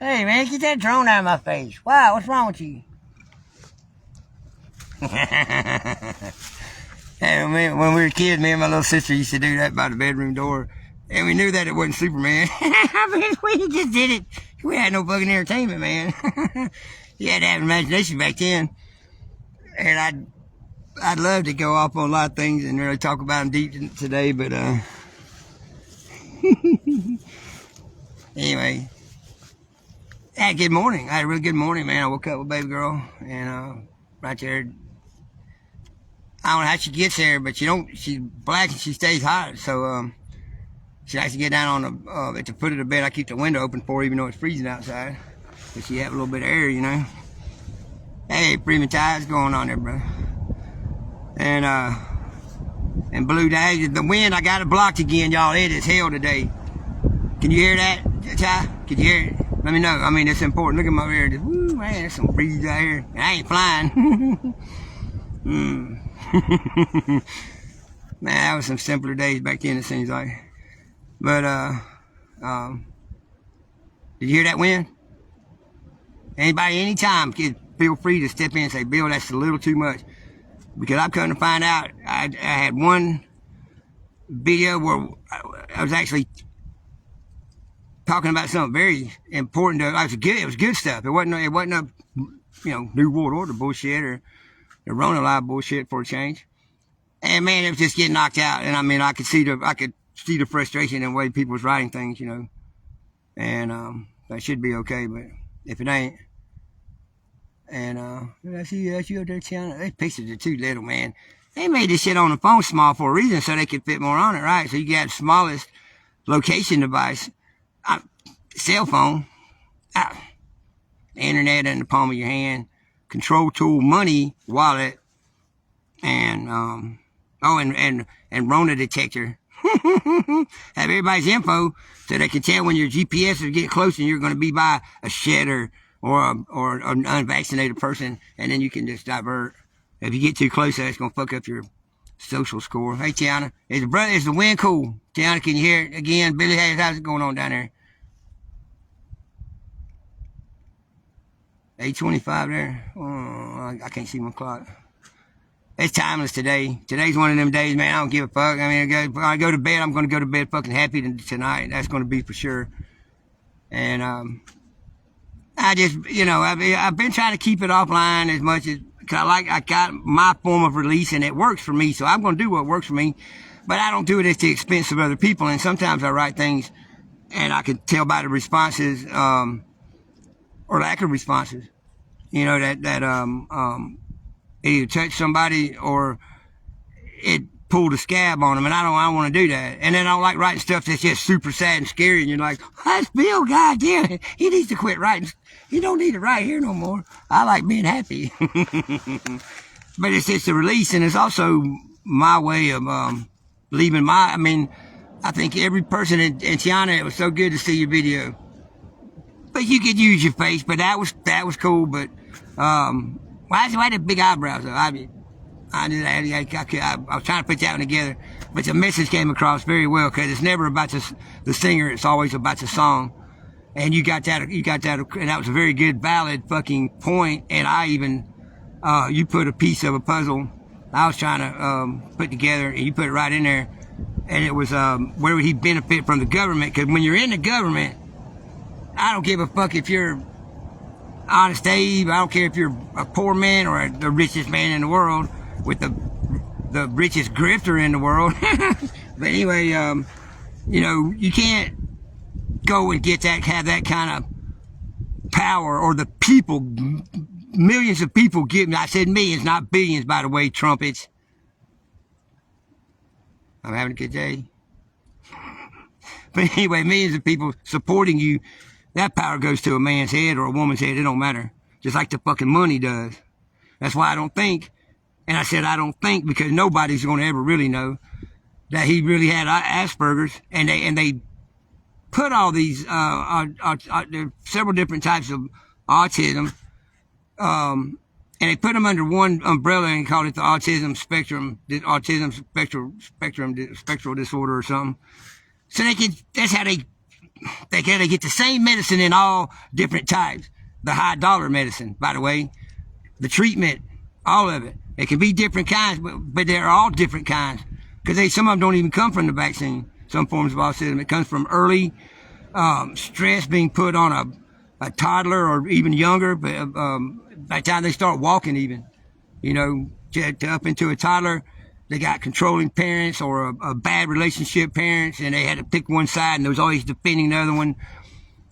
Hey, man, get that drone out of my face. Wow, what's wrong with you? And when we were kids, me and my little sister used to do that by the bedroom door. And we knew that it wasn't Superman. I mean, we just did it. We had no fucking entertainment, man. You had to have imagination back then. And I'd love to go off on a lot of things and really talk about them deep today, but anyway. Yeah, good morning. I had a really good morning, man. I woke up with baby girl and right there. I don't know how she gets there, but she's black and she stays hot. So she likes to get down on at the foot of the bed. I keep the window open for her, even though it's freezing outside. But she have a little bit of air, you know. Hey, Freeman Tide, what's going on there, bro? And Blue Day, the wind, I got it blocked again, y'all. It is hell today. Can you hear that, Ty? Can you hear it? Let me know. I mean, it's important. Look at my ear. Just, woo, man, there's some breeze out here. And I ain't flying. Man, that was some simpler days back then, it seems like. But, did you hear that wind? Anybody, anytime, feel free to step in and say, Bill, that's a little too much. Because I'm coming to find out, I had one video where I was actually talking about something very important. It was good stuff. It wasn't a, New World Order bullshit or the Rona Live bullshit for a change. And man, it was just getting knocked out. And I mean, I could see the frustration in the way people was writing things, you know. And that should be okay, but if it ain't. And I see you up there, Tiana. Those pictures are too little, man. They made this shit on the phone small for a reason, so they could fit more on it, right? So you got the smallest location device, cell phone, internet in the palm of your hand, control tool, money, wallet, and Rona detector. Have everybody's info so they can tell when your GPS is getting close and you're going to be by a shed or an unvaccinated person, and then you can just divert. If you get too close, that's going to fuck up your social score. Hey, Tiana, is the wind cool? Tiana, can you hear it again? Billy Hayes, how's it going on down there? 8:25 there. Oh, I can't see my clock. It's timeless today. Today's one of them days, man. I don't give a fuck. I mean, when I go to bed, I'm going to go to bed fucking happy tonight. That's going to be for sure. And I just, I've been trying to keep it offline as much as, cause I got my form of release and it works for me. So I'm going to do what works for me, but I don't do it at the expense of other people. And sometimes I write things and I can tell by the responses, or lack of responses, that either touch somebody or it pulled a scab on them, and I don't want to do that. And then I don't like writing stuff that's just super sad and scary, and you're like, that's Bill, goddamn, he needs to quit writing. He don't need to write here no more. I like being happy. But it's just a release, and it's also my way of leaving I think every person, and Tiana, it was so good to see your video. But you could use your face, but that was cool. But why the big eyebrows though? I was trying to put that one together, but the message came across very well because it's never about the singer; it's always about the song. And you got that, and that was a very good, valid fucking point. And I even you put a piece of a puzzle I was trying to put together, and you put it right in there. And it was where would he benefit from the government? Because when you're in the government, I don't give a fuck if you're Honest Abe. I don't care if you're a poor man or the richest man in the world with the richest grifter in the world. But anyway, you can't go and have that kind of power, or the people, millions of people giving. I said millions, not billions, by the way, trumpets. I'm having a good day. But anyway, millions of people supporting you. That power goes to a man's head or a woman's head. It don't matter. Just like the fucking money does. That's why I don't think. And I said I don't think because nobody's going to ever really know that he really had Asperger's. And they put all these, there are several different types of autism. And they put them under one umbrella and called it the autism spectral disorder or something. So that's how they they get the same medicine in all different types. The high dollar medicine, by the way, the treatment, all of it. It can be different kinds, but they're all different kinds. Because some of them don't even come from the vaccine. Some forms of autism. It comes from early stress being put on a toddler or even younger, but by the time they start walking even, to up into a toddler, they got controlling parents or a bad relationship parents, and they had to pick one side, and there was always defending the other one.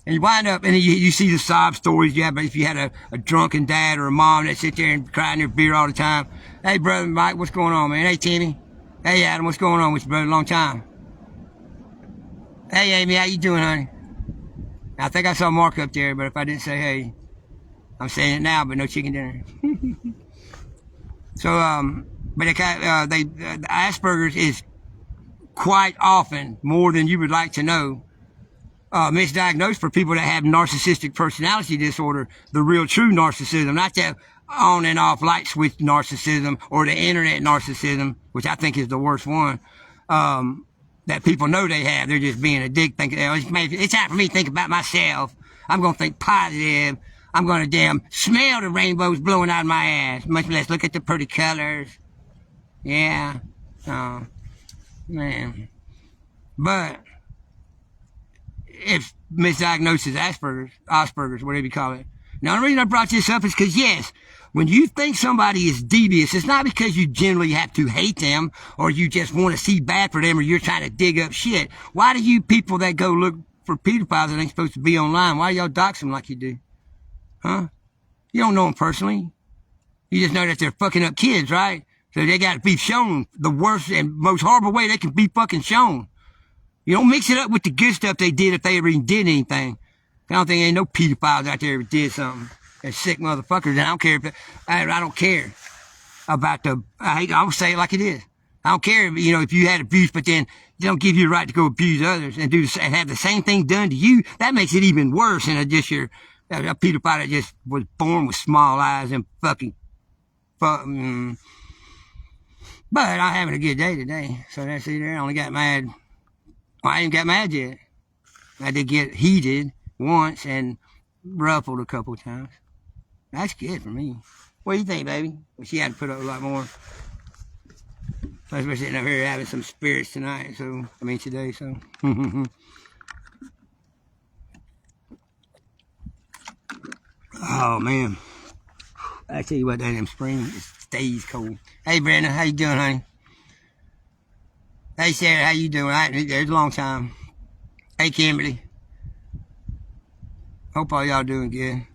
And you wind up, and you see the sob stories. If you had a drunken dad or a mom that sit there and cry in their beer all the time. Hey, brother Mike, what's going on, man? Hey, Timmy. Hey, Adam, what's going on with you, brother? Long time. Hey, Amy, how you doing, honey? I think I saw Mark up there, but if I didn't say hey, I'm saying it now, but no chicken dinner. So, but the Asperger's is quite often, more than you would like to know, misdiagnosed for people that have narcissistic personality disorder, the real true narcissism, not that on and off light switch narcissism or the internet narcissism, which I think is the worst one, that people know they have. They're just being a dick, thinking, it's time for me to think about myself. I'm going to think positive. I'm going to damn smell the rainbows blowing out of my ass, much less look at the pretty colors. Yeah. Oh, man. But if misdiagnosis Asperger's, whatever you call it. Now, the reason I brought this up is because, yes, when you think somebody is devious, it's not because you generally have to hate them or you just want to see bad for them or you're trying to dig up shit. Why do you people that go look for pedophiles that ain't supposed to be online, why y'all dox them like you do? Huh? You don't know them personally. You just know that they're fucking up kids, right? So they got to be shown the worst and most horrible way they can be fucking shown. You don't mix it up with the good stuff they did if they ever even did anything. I don't think ain't no pedophiles out there who did something. They're sick motherfuckers. And I don't care I don't care about I'll say it like it is. I don't care, if you had abuse, but then they don't give you the right to go abuse others and have the same thing done to you. That makes it even worse than a pedophile that just was born with small eyes and fucking. But I'm having a good day today. So that's it there. I only got mad. Well, I ain't got mad yet. I did get heated once and ruffled a couple of times. That's good for me. What do you think, baby? Well, she had to put up a lot more. Plus, we're sitting up here having some spirits tonight, today, so. Oh, man. I tell you what, that damn spring, it stays cold. Hey, Brandon, how you doing, honey? Hey, Sarah, how you doing? There's a long time. Hey, Kimberly. Hope all y'all doing good.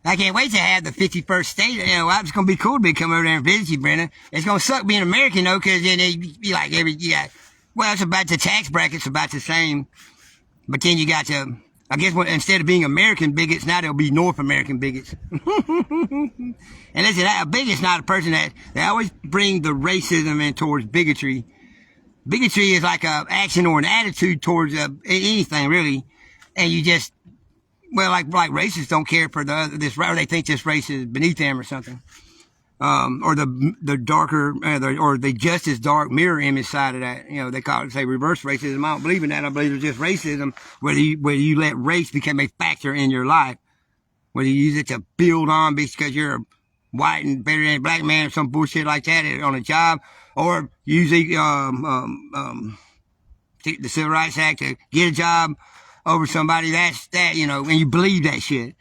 I can't wait to have the 51st state. It's going to be cool to come over there and visit you, Brenda. It's going to suck being American, though, because then they be like it's about the tax bracket's about the same. But then you got to, I guess, instead of being American bigots, now they'll be North American bigots. And listen, a bigot's not a person they always bring the racism in towards bigotry. Bigotry is like a action or an attitude towards anything, really. And you just, like racists don't care for this, or they think this race is beneath them or something. Or the darker, or the just as dark mirror image side of that. They call it, say, reverse racism. I don't believe in that. I believe it's just racism, whether you let race become a factor in your life. Whether you use it to build on because you're white and better than a black man or some bullshit like that on a job, or use the Civil Rights Act to get a job over somebody, and you believe that shit.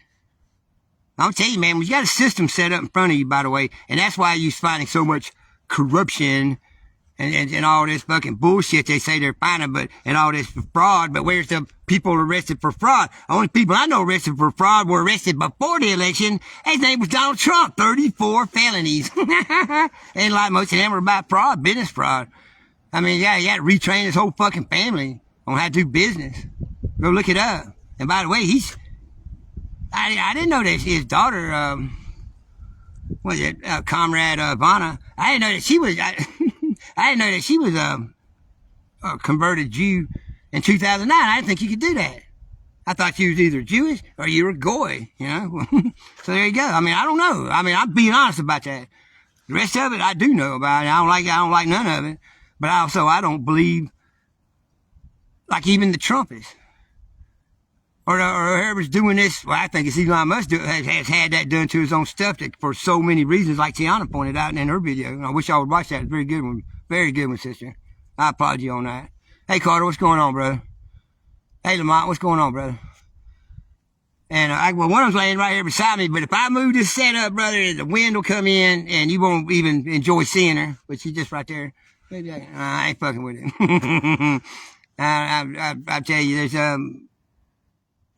I'll tell you, man, we got a system set up in front of you, by the way, and that's why you're finding so much corruption and all this fucking bullshit they say they're finding, and all this fraud. But where's the people arrested for fraud? The only people I know arrested for fraud were arrested before the election. His name was Donald Trump, 34 felonies. And like most of them were about fraud, business fraud. He had to retrain his whole fucking family on how to do business. Go look it up. And by the way, I didn't know that his daughter, Comrade Ivana, I didn't know that she was, I didn't know that she was a converted Jew in 2009. I didn't think you could do that. I thought you was either Jewish or you were Goy, So there you go. I don't know. I'm being honest about that. The rest of it, I do know about it. I don't like none of it. But also, I don't believe, like even the Trumpists. or whoever's doing this. Well, I think it's Elon Musk has had that done to his own stuff for so many reasons, like Tiana pointed out in her video. And I wish I would watch that. It's a very good one. Very good one, sister. I applaud you on that. Hey, Carter, what's going on, brother? Hey, Lamont, what's going on, brother? And well, one of them's laying right here beside me, but if I move this setup, brother, the wind will come in and you won't even enjoy seeing her, but she's just right there. Maybe I ain't fucking with it. I tell you, there's, you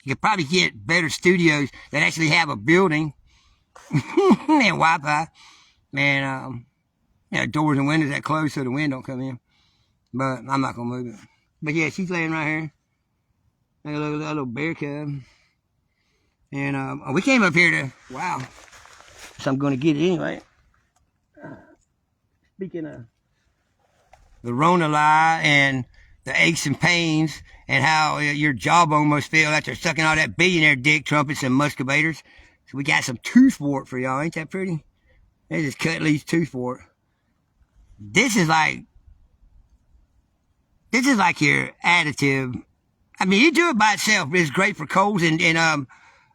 could probably get better studios that actually have a building and Wi-Fi and, doors and windows that close so the wind don't come in. But I'm not gonna move it. But yeah, she's laying right here. Like a little bear cub. And we came up here to, wow. So I'm gonna get it anyway. Speaking of the Rona lie and the aches and pains and how your jawbone must feel after sucking all that billionaire dick, trumpets and muscovators. So we got some tooth wart for y'all. Ain't that pretty? They just cut Lee's tooth wart. This is like your additive. I mean, you do it by itself. It's great for colds and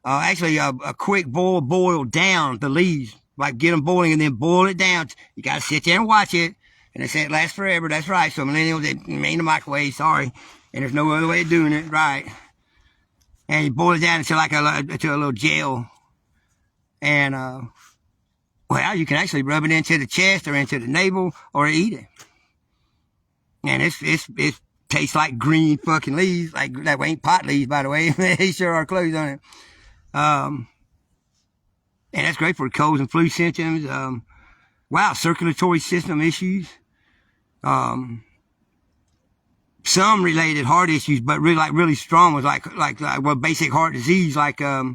actually a quick boil down the leaves. Like get them boiling and then boil it down. You got to sit there and watch it. And they say it lasts forever. That's right. So millennials, it ain't a microwave. Sorry. And there's no other way of doing it. Right. And you boil it down into a little gel. And, well, you can actually rub it into the chest or into the navel or eat it. And it tastes like green fucking leaves. Like, that ain't pot leaves, by the way. They sure are clothes on it. And that's great for colds and flu symptoms. Wow, circulatory system issues. Some related heart issues, but really strong was like basic heart disease, like, sweat,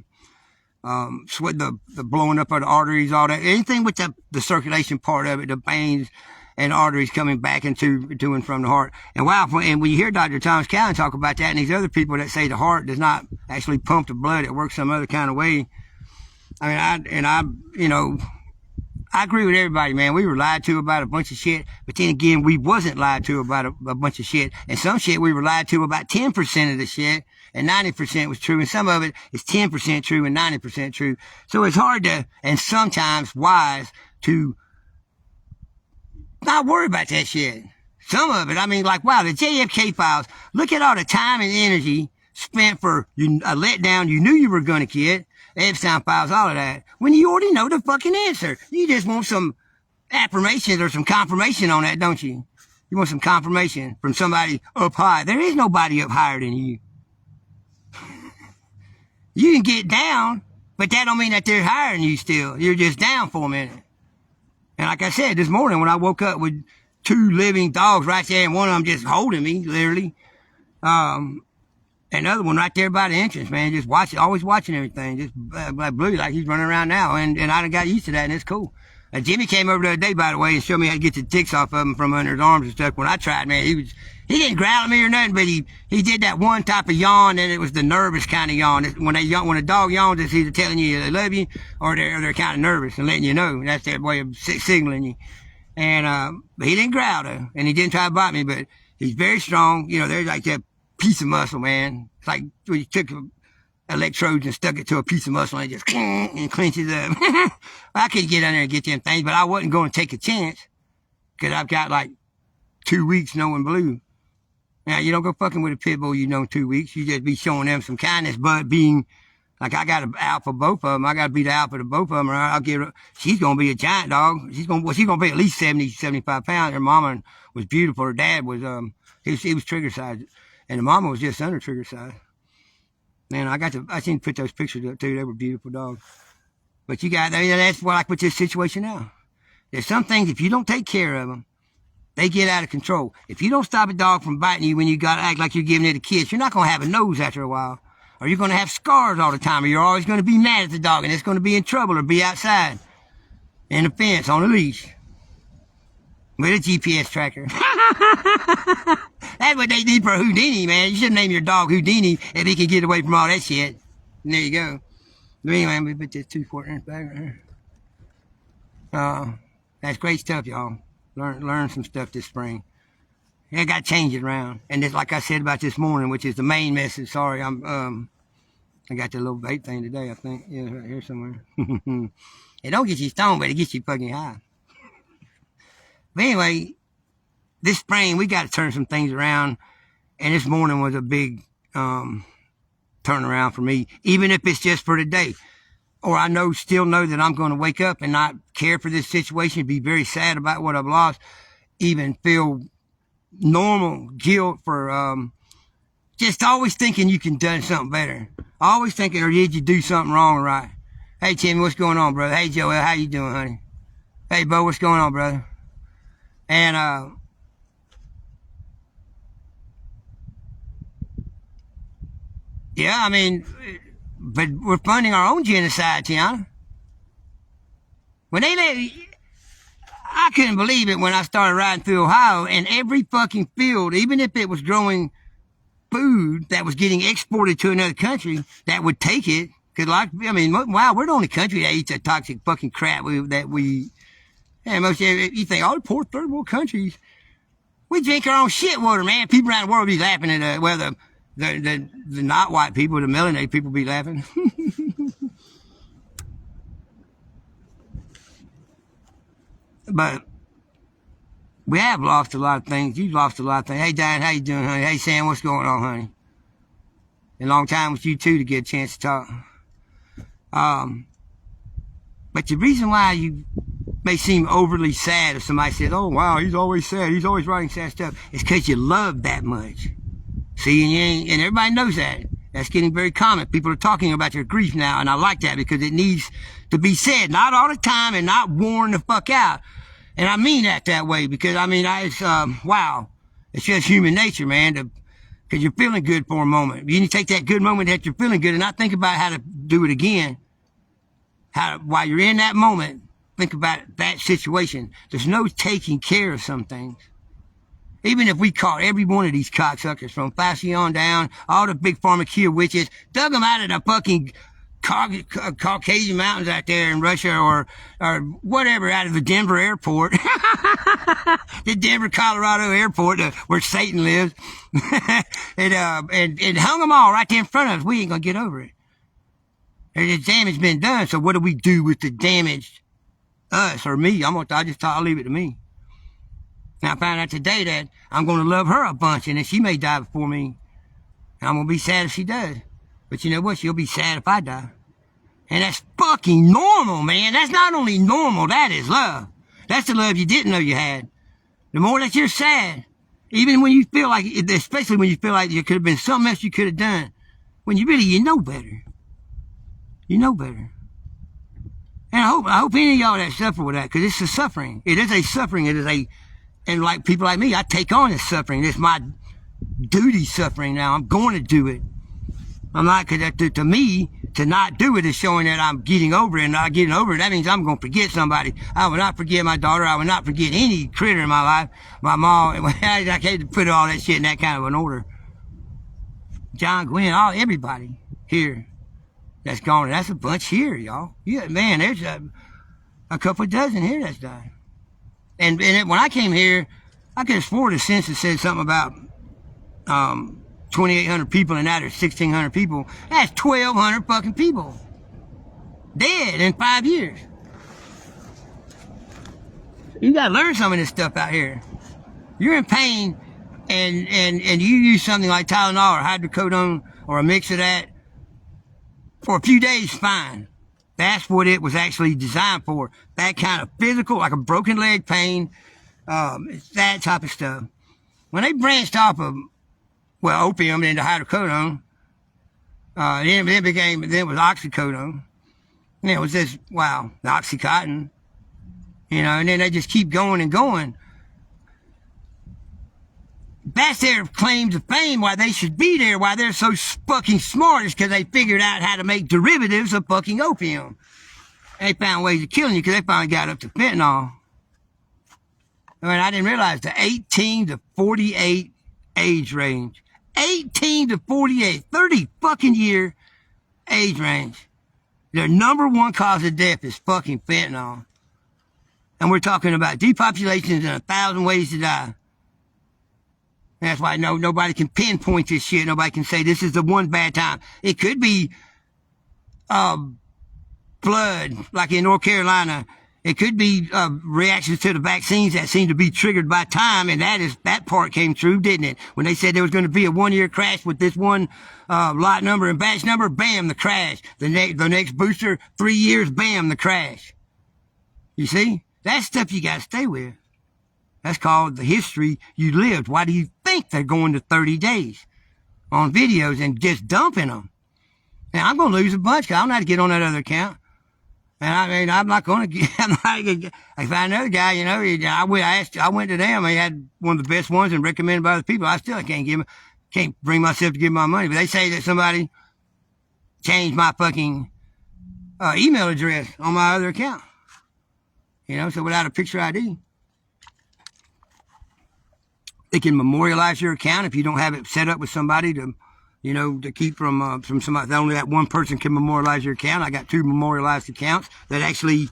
the blowing up of the arteries, all that. Anything with the circulation part of it, the veins and arteries coming back to and from the heart. And wow, and when you hear Dr. Thomas Cowan talk about that and these other people that say the heart does not actually pump the blood, it works some other kind of way. I mean, I agree with everybody, man. We were lied to about a bunch of shit, but then again, we wasn't lied to about a bunch of shit. And some shit we were lied to about 10% of the shit, and 90% was true, and some of it is 10% true and 90% true. So it's hard to, and sometimes wise, to not worry about that shit. Some of it, I mean, like, wow, the JFK files, look at all the time and energy spent for a letdown you knew you were going to get. Epstein files, all of that. When you already know the fucking answer. You just want some affirmation or some confirmation on that, don't you? You want some confirmation from somebody up high. There is nobody up higher than you. You can get down, but that don't mean that they're higher than you still. You're just down for a minute. And like I said, this morning when I woke up with 2 living dogs right there and one of them just holding me, literally. Another one right there by the entrance, man. Just always watching everything. Just like Blue, like he's running around now. And I done got used to that, and it's cool. Jimmy came over the other day, by the way, and showed me how to get the ticks off of him from under his arms and stuff. When I tried, man, he didn't growl at me or nothing, but he did that one type of yawn, and it was the nervous kind of yawn. When a dog yawns, it's either telling you they love you or they're kind of nervous and letting you know. That's their way of signaling you. And but he didn't growl though, and he didn't try to bite me, but he's very strong. You know, there's like that piece of muscle, man. It's like when you took electrodes and stuck it to a piece of muscle and it just and clenches up. I could get on there and get them things, but I wasn't going to take a chance because I've got like 2 weeks knowing Blue. Now, you don't go fucking with a pit bull you know 2 weeks. You just be showing them some kindness, but being like, I got an alpha both of them. I got to be the alpha to both of them, or I'll give her. She's going to be a giant dog. She's going to be at least 70, 75 pounds. Her mama was beautiful. Her dad was, he was trigger size. And the mama was just under trigger size. Man, I seen put those pictures up too. They were beautiful dogs. But that's what like with this situation now. There's some things, if you don't take care of them, they get out of control. If you don't stop a dog from biting you when you got to act like you're giving it a kiss, you're not going to have a nose after a while. Or you're going to have scars all the time. Or you're always going to be mad at the dog and it's going to be in trouble or be outside in the fence on a leash with a GPS tracker. That's what they need for Houdini, man. You should name your dog Houdini if he can get away from all that shit. And there you go. But anyway, we put this 2-4 inch bag right here. That's great stuff, y'all. Learn some stuff this spring. I got to change it around. And just like I said about this morning, which is the main message. Sorry, I'm I got the little vape thing today, I think. Yeah, right here somewhere. It don't get you stoned, but it gets you fucking high. But anyway, this spring, we got to turn some things around. And this morning was a big turnaround for me, even if it's just for today. Or I still know that I'm going to wake up and not care for this situation, be very sad about what I've lost, even feel normal guilt for just always thinking you can do something better. Always thinking, or did you do something wrong or right? Hey, Timmy, what's going on, brother? Hey, Joel, how you doing, honey? Hey, Bo, what's going on, brother? And yeah, I mean, but we're funding our own genocide, Tiana. When I couldn't believe it when I started riding through Ohio, and every fucking field, even if it was growing food that was getting exported to another country, that would take it. Cause wow, we're the only country that eats that toxic fucking crap you think all the poor third world countries, we drink our own shit water, man. People around the world be laughing at the not white people, the melanated people be laughing. But we have lost a lot of things. You've lost a lot of things. Hey, Diane, how you doing, honey? Hey, Sam, what's going on, honey? A long time with you, too, to get a chance to talk. But the reason why you may seem overly sad if somebody says, oh, wow, he's always sad. He's always writing sad stuff. It's because you love that much. See, and everybody knows that. That's getting very common. People are talking about your grief now, and I like that because it needs to be said. Not all the time and not worn the fuck out. And I mean that way because, wow. It's just human nature, man, because you're feeling good for a moment. You need to take that good moment that you're feeling good and not think about how to do it again. While you're in that moment, think about that situation. There's no taking care of some things. Even if we caught every one of these cocksuckers from Fauci on down, all the big pharmacia witches, dug them out of the fucking Caucasian mountains out there in Russia or whatever, out of the Denver airport, the Denver, Colorado airport where Satan lives, and hung them all right there in front of us. We ain't gonna get over it. The damage been done. So what do we do with the damage? Us or me? I'll leave it to me. And I found out today that I'm going to love her a bunch, and then she may die before me. And I'm going to be sad if she does. But you know what? She'll be sad if I die. And that's fucking normal, man. That's not only normal, that is love. That's the love you didn't know you had. The more that you're sad, even when you feel like, especially when you feel like there could have been something else you could have done, when you know better. You know better. And I hope any of y'all that suffer with that, because it's a suffering. It is a suffering. And like people like me, I take on this suffering. It's my duty suffering now. I'm going to do it. I'm not, because to me, to not do it is showing that I'm getting over it and not getting over it. That means I'm going to forget somebody. I will not forget my daughter. I will not forget any critter in my life. My mom, I can't put all that shit in that kind of an order. John, Gwen, everybody here that's gone. That's a bunch here, y'all. Yeah, man, there's a couple dozen here that's died. And when I came here, I could have sworn the census said something about 2,800 people, and now there's 1,600 people. That's 1,200 fucking people dead in 5 years. You gotta learn some of this stuff out here. You're in pain, and you use something like Tylenol or hydrocodone or a mix of that for a few days, fine. That's what it was actually designed for. That kind of physical, like a broken leg pain, it's that type of stuff. When they branched off of, opium into hydrocodone, then it was oxycodone. And it was just, the Oxycontin. And then they just keep going and going. That's their claim to fame, why they should be there, why they're so fucking smart, is because they figured out how to make derivatives of fucking opium. And they found ways of killing you because they finally got up to fentanyl. I didn't realize the 18 to 48 age range. 18 to 48, 30 fucking year age range. Their number one cause of death is fucking fentanyl. And we're talking about depopulations and 1,000 ways to die. That's why nobody can pinpoint this shit. Nobody can say this is the one bad time. It could be blood, like in North Carolina. It could be reactions to the vaccines that seem to be triggered by time, and that part came true, didn't it? When they said there was going to be a 1-year crash with this one lot number and batch number, bam, the crash. The next booster, 3 years, bam, the crash. You see? That's stuff you got to stay with. That's called the history you lived. Why do you think they're going to 30 days on videos and just dumping them? Now, I'm going to lose a bunch because I don't know how to get on that other account. And I mean, I'm not going to get, I found another guy, you know, I went to them. He had one of the best ones and recommended by other people. I still can't bring myself to give my money. But they say that somebody changed my fucking email address on my other account. You know, so without a picture ID. They can memorialize your account if you don't have it set up with somebody to, you know, to keep from somebody. Only that one person can memorialize your account. I got 2 memorialized accounts that actually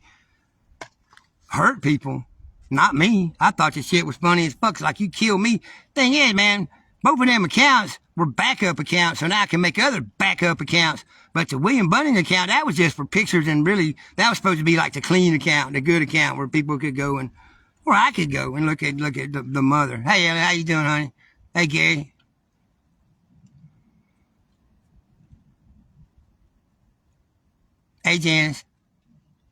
hurt people, not me. I thought this shit was funny as fuck. Like, you kill me. Thing is, man, both of them accounts were backup accounts, so now I can make other backup accounts. But the William Bunning account, that was just for pictures, and really, that was supposed to be like the clean account, the good account where people could go and, where I could go and look at the mother. Hey, Ellie, how you doing, honey? Hey, Gary. Hey, Janice.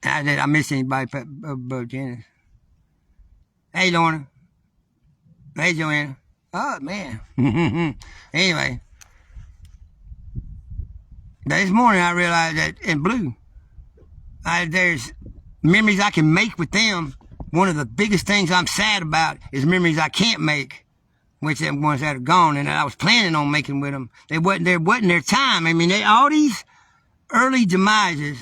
I miss anybody but Janice. Hey, Lorna. Hey, Joanna. Oh, man. Anyway. This morning I realized that in Blue, there's memories I can make with them. One of the biggest things I'm sad about is memories I can't make, which are ones that are gone and that I was planning on making with them. They wasn't their time. I mean, all these early demises.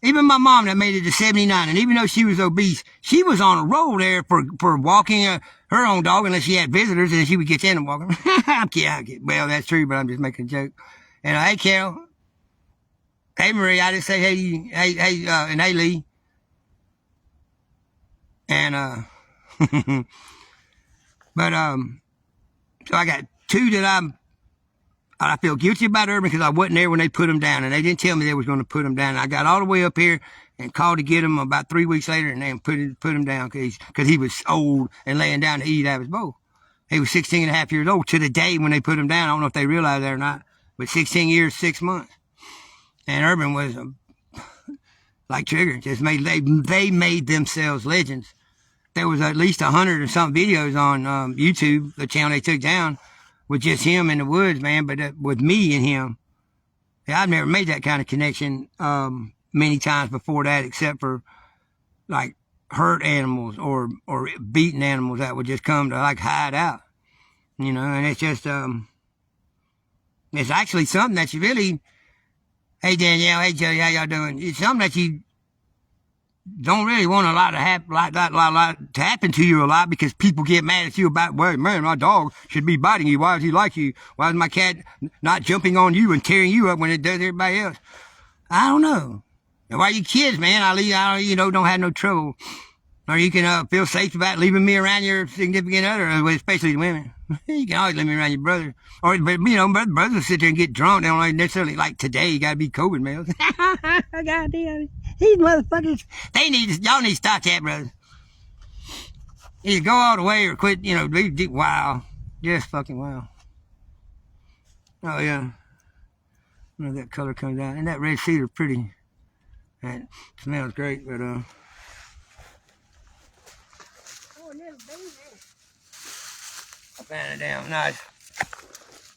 Even my mom that made it to 79, and even though she was obese, she was on a roll there for walking her own dog unless she had visitors, and she would get in and walk. I'm kidding. Well, that's true, but I'm just making a joke. And hey, Carol. Hey, Marie. I just say hey, and hey, Lee. And but so I got 2 that I feel guilty about Urban because I wasn't there when they put him down, and they didn't tell me they was going to put him down. I got all the way up here and called to get him about 3 weeks later, and they put him down because he was old and laying down to eat out of his bowl. He was 16 and a half years old to the day when they put him down. I don't know if they realized that or not, but 16 years, 6 months. And Urban was like Trigger, just they made themselves legends. There was at least 100 or something videos on YouTube, the channel they took down, with just him in the woods, man, but with me and him. Yeah, I've never made that kind of connection many times before that, except for like hurt animals or beaten animals that would just come to like hide out, you know. And it's just it's actually something that you really, hey Danielle, hey Jody, how y'all doing? It's something that you don't really want a lot to happen to you a lot, because people get mad at you about, well, man, my dog should be biting you. Why does he like you? Why is my cat not jumping on you and tearing you up when it does everybody else? I don't know. Why you kids, man? Don't have no trouble. Or you can feel safe about leaving me around your significant other, especially women. You can always leave me around your brother. Or, but, brothers will sit there and get drunk. They don't necessarily, like today, you gotta be COVID males. Goddamn. These motherfuckers, y'all need to stop that, brother. Either go all the way or quit, wow. Just fucking wow. Oh, yeah. That color comes out. And that red cedar pretty. That smells great, but, oh, little baby. I found it down nice.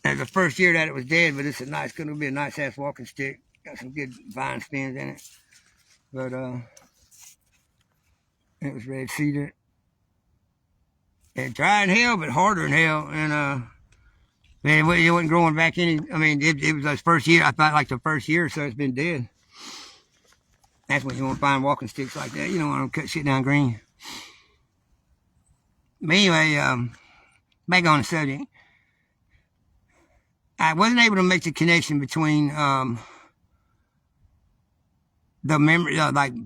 That's the first year that it was dead, but it's gonna be a nice ass walking stick. Got some good vine spins in it. But it was red cedar. And dry in hell, but harder in hell. And man, it wasn't growing back any. I mean, it was the first year. I thought like the first year or so it's been dead. That's when you want to find walking sticks like that. You don't want to cut shit down green. But anyway, back on the subject. I wasn't able to make the connection between the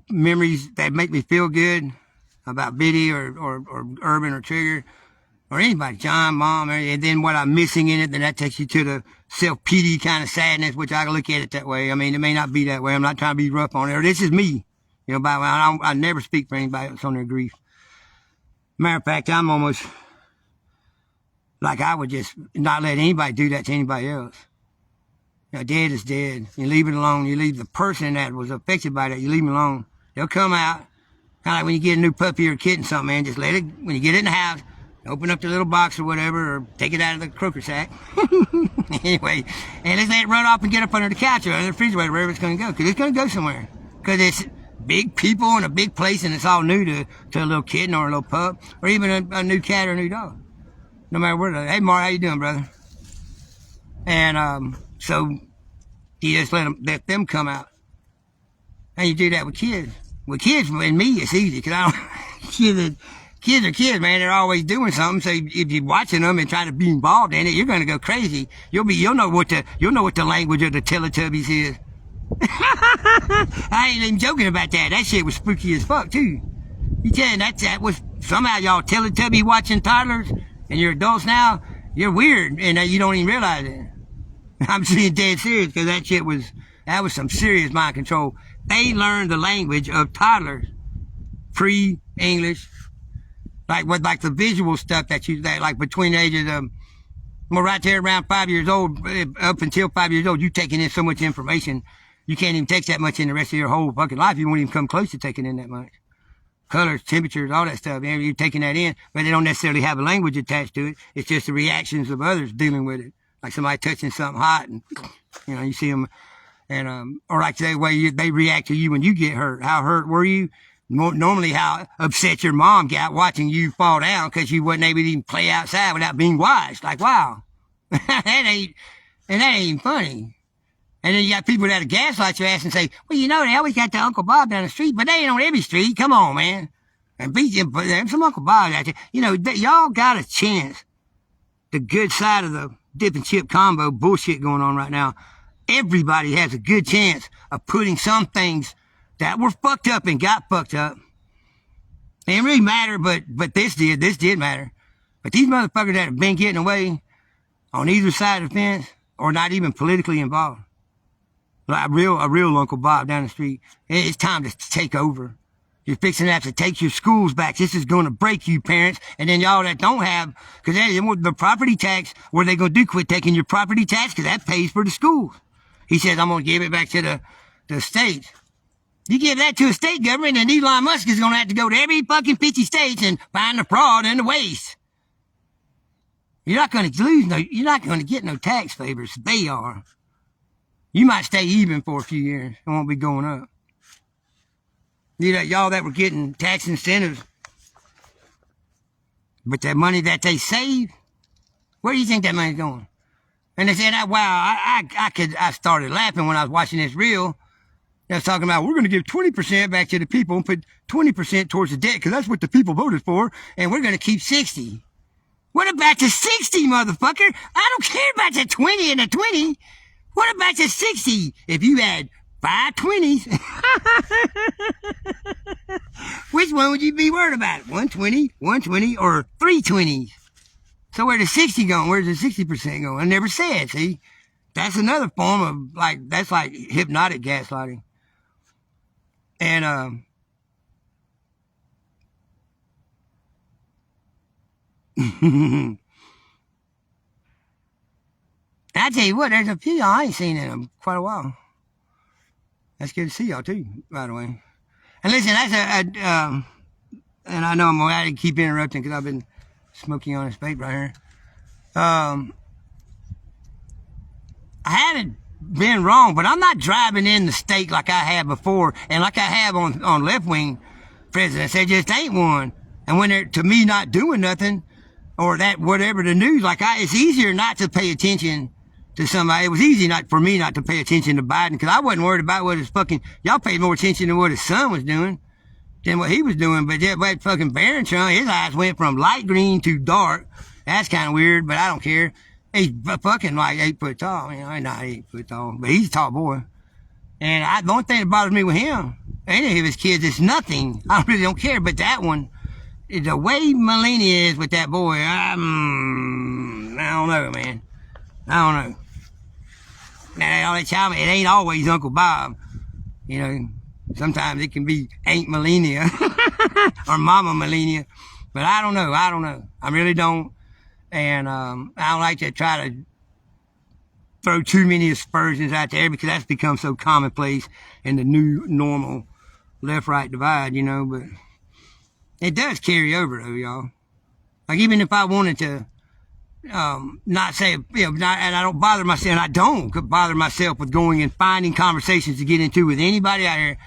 memories that make me feel good about Biddy or Urban or Trigger, or anybody, John, Mom, and then what I'm missing in it, then that takes you to the self-pity kind of sadness, which I look at it that way. I mean, it may not be that way. I'm not trying to be rough on it. Or this is me. You know, I never speak for anybody else on their grief. Matter of fact, I'm almost like I would just not let anybody do that to anybody else. You know, dead is dead. You leave it alone. You leave the person that was affected by that, you leave them alone. They'll come out. Kind of like when you get a new puppy or a kitten, something, man, just let it, when you get it in the house, open up the little box or whatever, or take it out of the croaker sack. Anyway, and let's let it run off and get up under the couch or under the refrigerator, wherever it's going to go, because it's going to go somewhere. Because it's big people in a big place, and it's all new to a little kitten or a little pup, or even a new cat or a new dog. No matter where they're. Hey, Mark, how you doing, brother? And so you just let them come out. And you do that with kids. With kids and me, it's easy, because I don't, kids are kids, man. They're always doing something. So if you're watching them and trying to be involved in it, you're going to go crazy. You'll know what the language of the Teletubbies is. I ain't even joking about that. That shit was spooky as fuck too. You tell that was somehow y'all Teletubby watching toddlers and you're adults now. You're weird and you don't even realize it. I'm being dead serious, because that was some serious mind control. They learned the language of toddlers, pre-English, like the visual stuff that like between the ages of, well, right there around 5 years old, up until 5 years old, you taking in so much information, you can't even take that much in the rest of your whole fucking life. You won't even come close to taking in that much. Colors, temperatures, all that stuff. You're taking that in, but they don't necessarily have a language attached to it. It's just the reactions of others dealing with it. Like somebody touching something hot, and you see them, and or like the way they react to you when you get hurt. How hurt were you? Normally, how upset your mom got watching you fall down because you wasn't able to even play outside without being watched. Like, wow, that ain't even funny. And then you got people that'll gaslight your ass and say, well, they always got the Uncle Bob down the street, but they ain't on every street. Come on, man. And there's some Uncle Bob out there. Y'all got a chance. The good side of the dip and chip combo bullshit going on right now. Everybody has a good chance of putting some things that were fucked up and got fucked up. It didn't really matter, but this did matter. But these motherfuckers that have been getting away on either side of the fence, or not even politically involved, like a real Uncle Bob down the street, it's time to take over. You're fixing to have to take your schools back. This is going to break you, parents. And then y'all that don't have, because the property tax, what are they going to do? Quit taking your property tax? Because that pays for the schools. He says, I'm going to give it back to the states. You give that to a state government, and Elon Musk is going to have to go to every fucking 50 states and find the fraud and the waste. You're not going to get no tax favors. They are. You might stay even for a few years. It won't be going up. Y'all that were getting tax incentives, but that money that they saved, where do you think that money's going? And they said, wow, I started laughing when I was watching this reel. They was talking about, we're going to give 20% back to the people and put 20% towards the debt, because that's what the people voted for, and we're going to keep 60. What about the 60, motherfucker? I don't care about the 20 and the 20. What about the 60? If you had 5 20s, which one would you be worried about? 120, 120, or 3 20s? So where's the 60 going? Where's the 60% going? I never said, see? That's another form of, that's like hypnotic gaslighting. And, I tell you what, there's a few y'all I ain't seen in quite a while. That's good to see y'all too, by the way. And listen, that's and I know I'm going to keep interrupting because I've been smoking on this vape right here. I haven't been wrong, but I'm not driving in the state like I have before, and like I have on left-wing presidents. There just ain't one. And when they're, to me, not doing nothing, or that whatever the news, it's easier not to pay attention to somebody. It was easy for me not to pay attention to Biden, because I wasn't worried about what y'all paid more attention to what his son was doing than what he was doing. But that fucking Barron, his eyes went from light green to dark. That's kind of weird, but I don't care. He's fucking like 8 foot tall. He's not 8 foot tall, but he's a tall boy. And the only thing that bothers me with him, any of his kids, is nothing. I really don't care. But that one, the way Melania is with that boy, I don't know, man. I don't know. Now, all that child, it ain't always Uncle Bob. You know, sometimes it can be Aunt Melania or Mama Melania. But I don't know. I really don't. And I don't like to try to throw too many aspersions out there because that's become so commonplace in the new normal left-right divide, you know. But it does carry over, though, y'all. Like, even if I wanted to not say, you know, and I don't bother myself, and I don't bother myself with going and finding conversations to get into with anybody out here.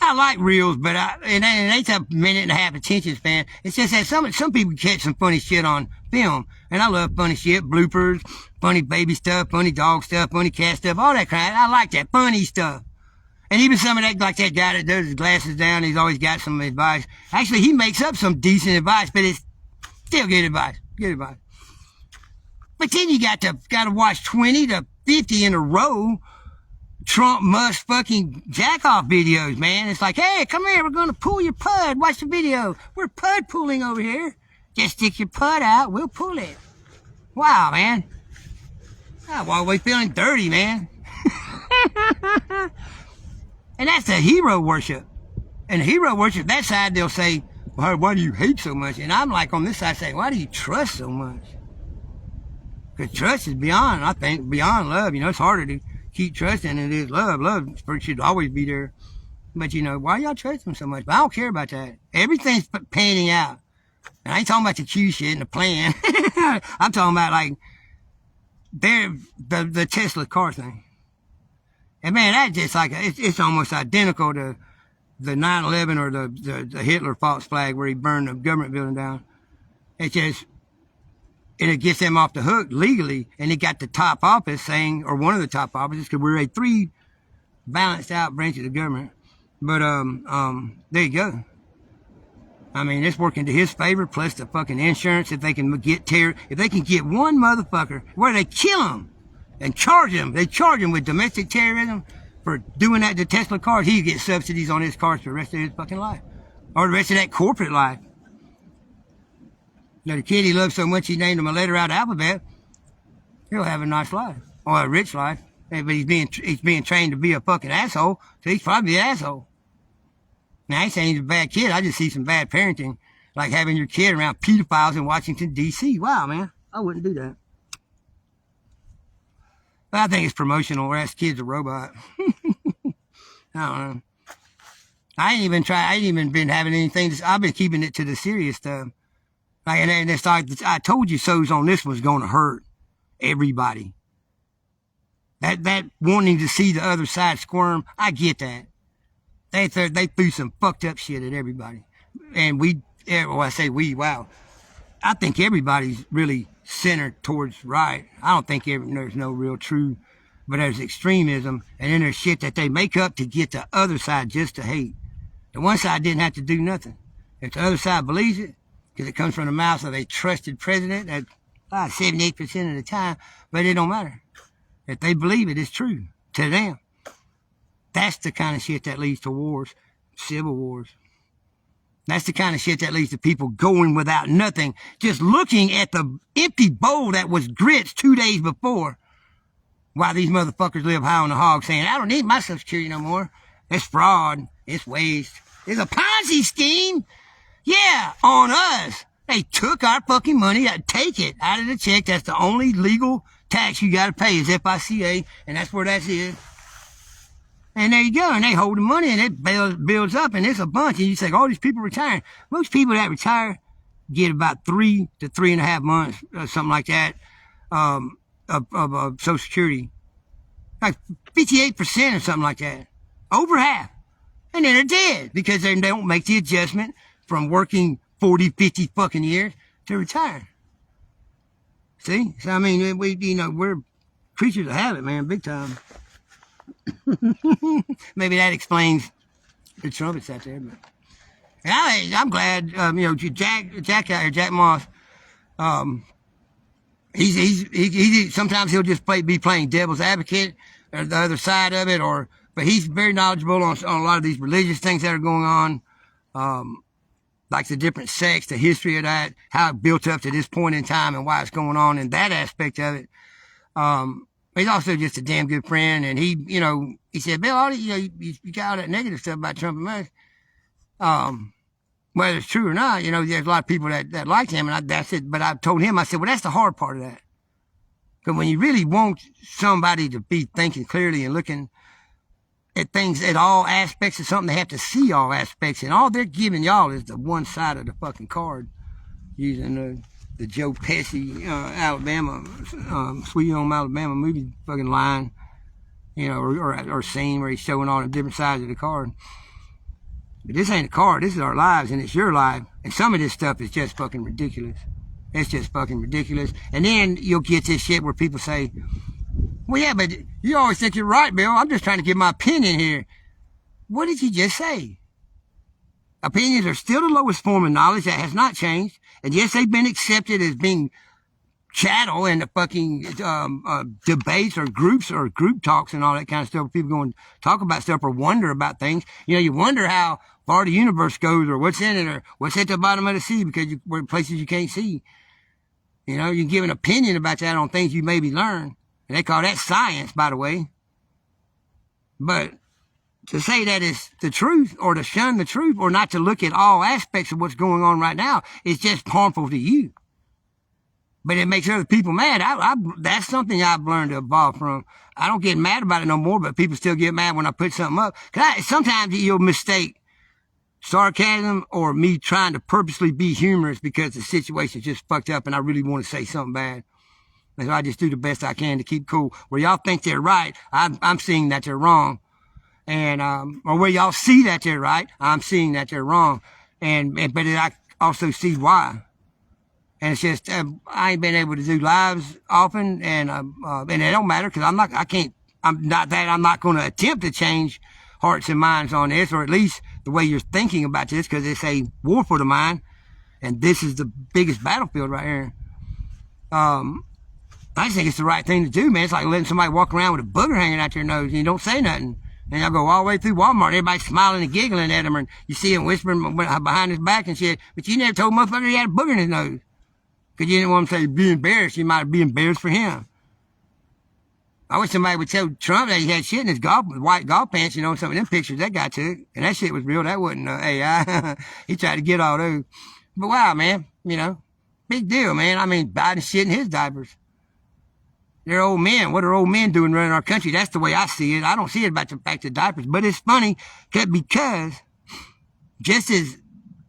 I like reels, but it ain't a minute and a half attention span. It's just that some people catch some funny shit on film, and I love funny shit, bloopers, funny baby stuff, funny dog stuff, funny cat stuff, all that kind. I like that funny stuff. And even some of that, like that guy that does his glasses down, he's always got some advice. Actually, he makes up some decent advice, but it's still good advice. Good advice. But then you got to watch 20 to 50 in a row Trump Musk fucking jack-off videos, man. It's like, hey, come here, we're going to pull your pud. Watch the video. We're pud pulling over here. Just stick your pud out, we'll pull it. Wow, man. I'm always feeling dirty, man. And that's the hero worship. And hero worship, that side they'll say, well, why do you hate so much? And I'm like on this side saying, why do you trust so much? Because trust is beyond, I think, beyond love. You know, it's harder to keep trusting than it is love. Love should always be there. But, you know, why y'all trust them so much? But I don't care about that. Everything's panning out. And I ain't talking about the Q shit and the plan. I'm talking about, like, the Tesla car thing. And, man, that's just like, it's almost identical to the 9/11 or the Hitler false flag where he burned the government building down. It's just, and it gets them off the hook legally, and it got the top office saying, or one of the top offices, because we're a 3 balanced out branch of the government. But there you go. I mean, it's working to his favor, plus the fucking insurance. If they can get one motherfucker where they kill him and charge him, they charge him with domestic terrorism for doing that to Tesla cars. He gets subsidies on his cars for the rest of his fucking life, or the rest of that corporate life. You know, the kid he loves so much he named him a letter out of the alphabet. He'll have a nice life, or a rich life. But he's being trained to be a fucking asshole, so he's probably an asshole. Now, I ain't saying he's a bad kid. I just see some bad parenting, like having your kid around pedophiles in Washington, D.C. Wow, man. I wouldn't do that. But I think it's promotional, or that kid's a robot. I don't know. I ain't even been having anything. I've been keeping it to the serious stuff. Like, and it's like, I told you so's on this was going to hurt everybody. That wanting to see the other side squirm, I get that. They threw some fucked up shit at everybody. And I think everybody's really centered towards right. I don't think there's no real true, but there's extremism, and then there's shit that they make up to get the other side just to hate. The one side didn't have to do nothing. If the other side believes it, because it comes from the mouth of a trusted president at 78% of the time, but it don't matter. If they believe it, it's true to them. That's the kind of shit that leads to wars, civil wars. That's the kind of shit that leads to people going without nothing, just looking at the empty bowl that was grits 2 days before, while these motherfuckers live high on the hog saying, I don't need my Social Security no more. It's fraud. It's waste. It's a Ponzi scheme. Yeah, on us. They took our fucking money. Take it out of the check. That's the only legal tax you got to pay is FICA, and that's where that is. And there you go. And they hold the money, and it builds up, and it's a bunch. And you say, all these people retiring. Most people that retire get about 3 to 3.5 months, something like that, of Social Security. Like 58% or something like that. Over half. And then they're dead because they don't make the adjustment from working 40, 50 fucking years to retire. See? So, I mean, we're creatures of habit, man, big time. Maybe that explains the trumpets out there. But I'm glad, Jack out here, Jack Moss, he sometimes he'll just be playing devil's advocate or the other side of it, but he's very knowledgeable on a lot of these religious things that are going on. like the different sects, the history of that, how it built up to this point in time and why it's going on in that aspect of it. He's also just a damn good friend. And he, you know, he said, Bill, you got all that negative stuff about Trump and Musk. Whether it's true or not, you know, there's a lot of people that like him, and that's it. But I told him, I said, well, that's the hard part of that. Because when you really want somebody to be thinking clearly and looking at things at all aspects of something, they have to see all aspects. And all they're giving y'all is the one side of the fucking card, using the Joe Pesci, Alabama, Sweet Home Alabama movie fucking line, you know, or scene where he's showing all the different sides of the card. But this ain't a card. This is our lives, and it's your life. And some of this stuff is just fucking ridiculous. It's just fucking ridiculous. And then you'll get this shit where people say, well, yeah, but you always think you're right, Bill. I'm just trying to give my opinion here. What did you just say? Opinions are still the lowest form of knowledge. That has not changed. And yes, they've been accepted as being chattel in the fucking debates or group talks and all that kind of stuff. People go and talk about stuff or wonder about things. You know, you wonder how far the universe goes or what's in it or what's at the bottom of the sea because we're places you can't see. You know, you can give an opinion about that on things you maybe learn. And they call that science, by the way. But to say that it's the truth or to shun the truth or not to look at all aspects of what's going on right now is just harmful to you. But it makes other people mad. That's something I've learned to evolve from. I don't get mad about it no more, but people still get mad when I put something up. Sometimes you'll mistake sarcasm or me trying to purposely be humorous because the situation's just fucked up and I really want to say something bad. And so I just do the best I can to keep cool. Where y'all think they're right, I'm seeing that they're wrong. And, or where y'all see that they're right, I'm seeing that they're wrong. But I also see why. And it's just, I ain't been able to do lives often, and it don't matter, because I'm not going to attempt to change hearts and minds on this, or at least the way you're thinking about this, because it's a war for the mind, and this is the biggest battlefield right here. I just think it's the right thing to do, man. It's like letting somebody walk around with a booger hanging out their nose, and you don't say nothing. And y'all go all the way through Walmart, everybody smiling and giggling at him, and you see him whispering behind his back and shit, but you never told motherfucker he had a booger in his nose. Because you didn't want him to say, be embarrassed. You might be embarrassed for him. I wish somebody would tell Trump that he had shit in his white golf pants, you know, some of them pictures that guy took. And that shit was real. That wasn't AI. He tried to get all those. But wow, man, you know, big deal, man. I mean, Biden shit in his diapers. They're old men. What are old men doing running our country? That's the way I see it. I don't see it about the fact of diapers. But it's funny because just as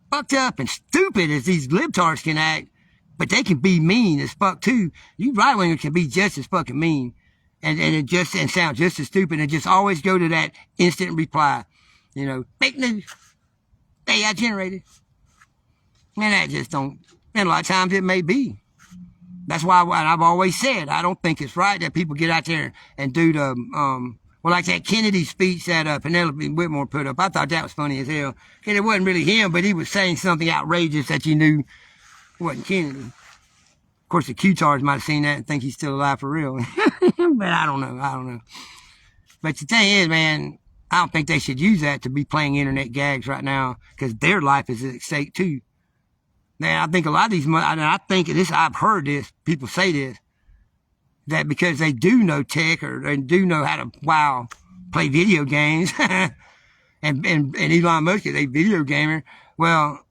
fucked up and stupid as these libtards can act, but they can be mean as fuck too. You right wingers can be just as fucking mean, and sound just as stupid, and just always go to that instant reply. You know, fake news, AI generated, and that just don't. And a lot of times it may be. That's why I've always said I don't think it's right that people get out there and do the well, like that Kennedy speech that Penelope Whitmore put up. I thought that was funny as hell. And it wasn't really him, but he was saying something outrageous that you knew wasn't Kennedy. Of course, the Q-tards might have seen that and think he's still alive for real. But I don't know. But the thing is, man, I don't think they should use that to be playing internet gags right now, because their life is at stake too. Now, I think a lot of these, I've heard this, people say this, that because they do know tech or they do know how to, play video games, and Elon Musk is a video gamer, well,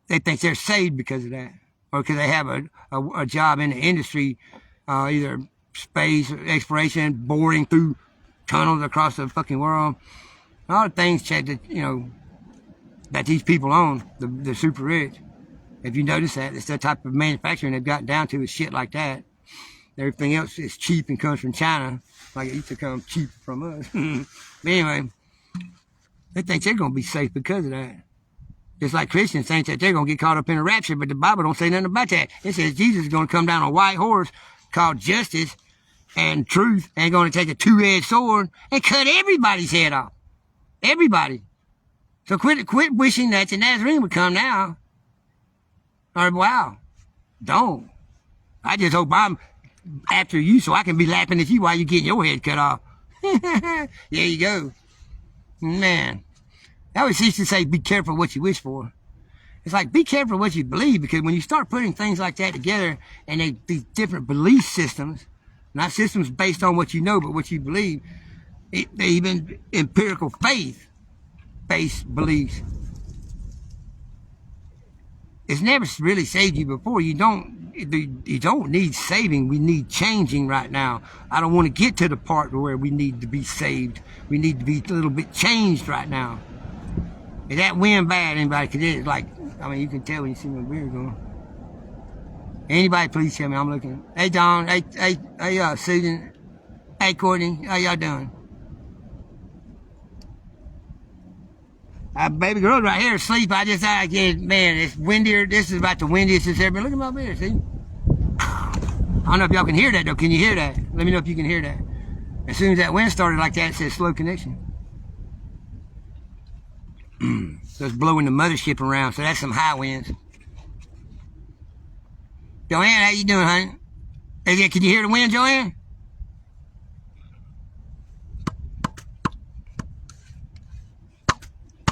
they think they're saved because of that, or because they have a job in the industry, either space exploration, boring through tunnels across the fucking world. All the things that, you know, that these people own, the super rich. If you notice that, it's the type of manufacturing they've gotten down to is shit like that. Everything else is cheap and comes from China, like it used to come cheap from us. But anyway, they think they're going to be safe because of that. Just like Christians think that they're going to get caught up in a rapture, but the Bible don't say nothing about that. It says Jesus is going to come down on a white horse called justice and truth, and going to take a two-edged sword and cut everybody's head off. Everybody. So quit wishing that the Nazarene would come now. Or, don't. I just hope I'm after you so I can be laughing at you while you're getting your head cut off. There you go. Man. I always used to say, be careful what you wish for. It's like, be careful what you believe, because when you start putting things like that together, and these different belief systems, not systems based on what you know, but what you believe, even empirical faith-based beliefs, it's never really saved you before. You don't need saving. We need changing right now. I don't want to get to the part where we need to be saved. We need to be a little bit changed right now. Is that wind bad, anybody? Because it's like, I mean, you can tell when you see my beard going. Anybody, please tell me. I'm looking. Hey, Don. Hey, Susan. Hey, Courtney. How y'all doing? Baby girl right here asleep. Man, it's windier. This is about the windiest it's ever been. Look at my beard, see? I don't know if y'all can hear that, though. Can you hear that? Let me know if you can hear that. As soon as that wind started like that, it says slow connection. So it's blowing the mothership around, so that's some high winds. Joanne, how you doing, honey? Can you hear the wind, Joanne?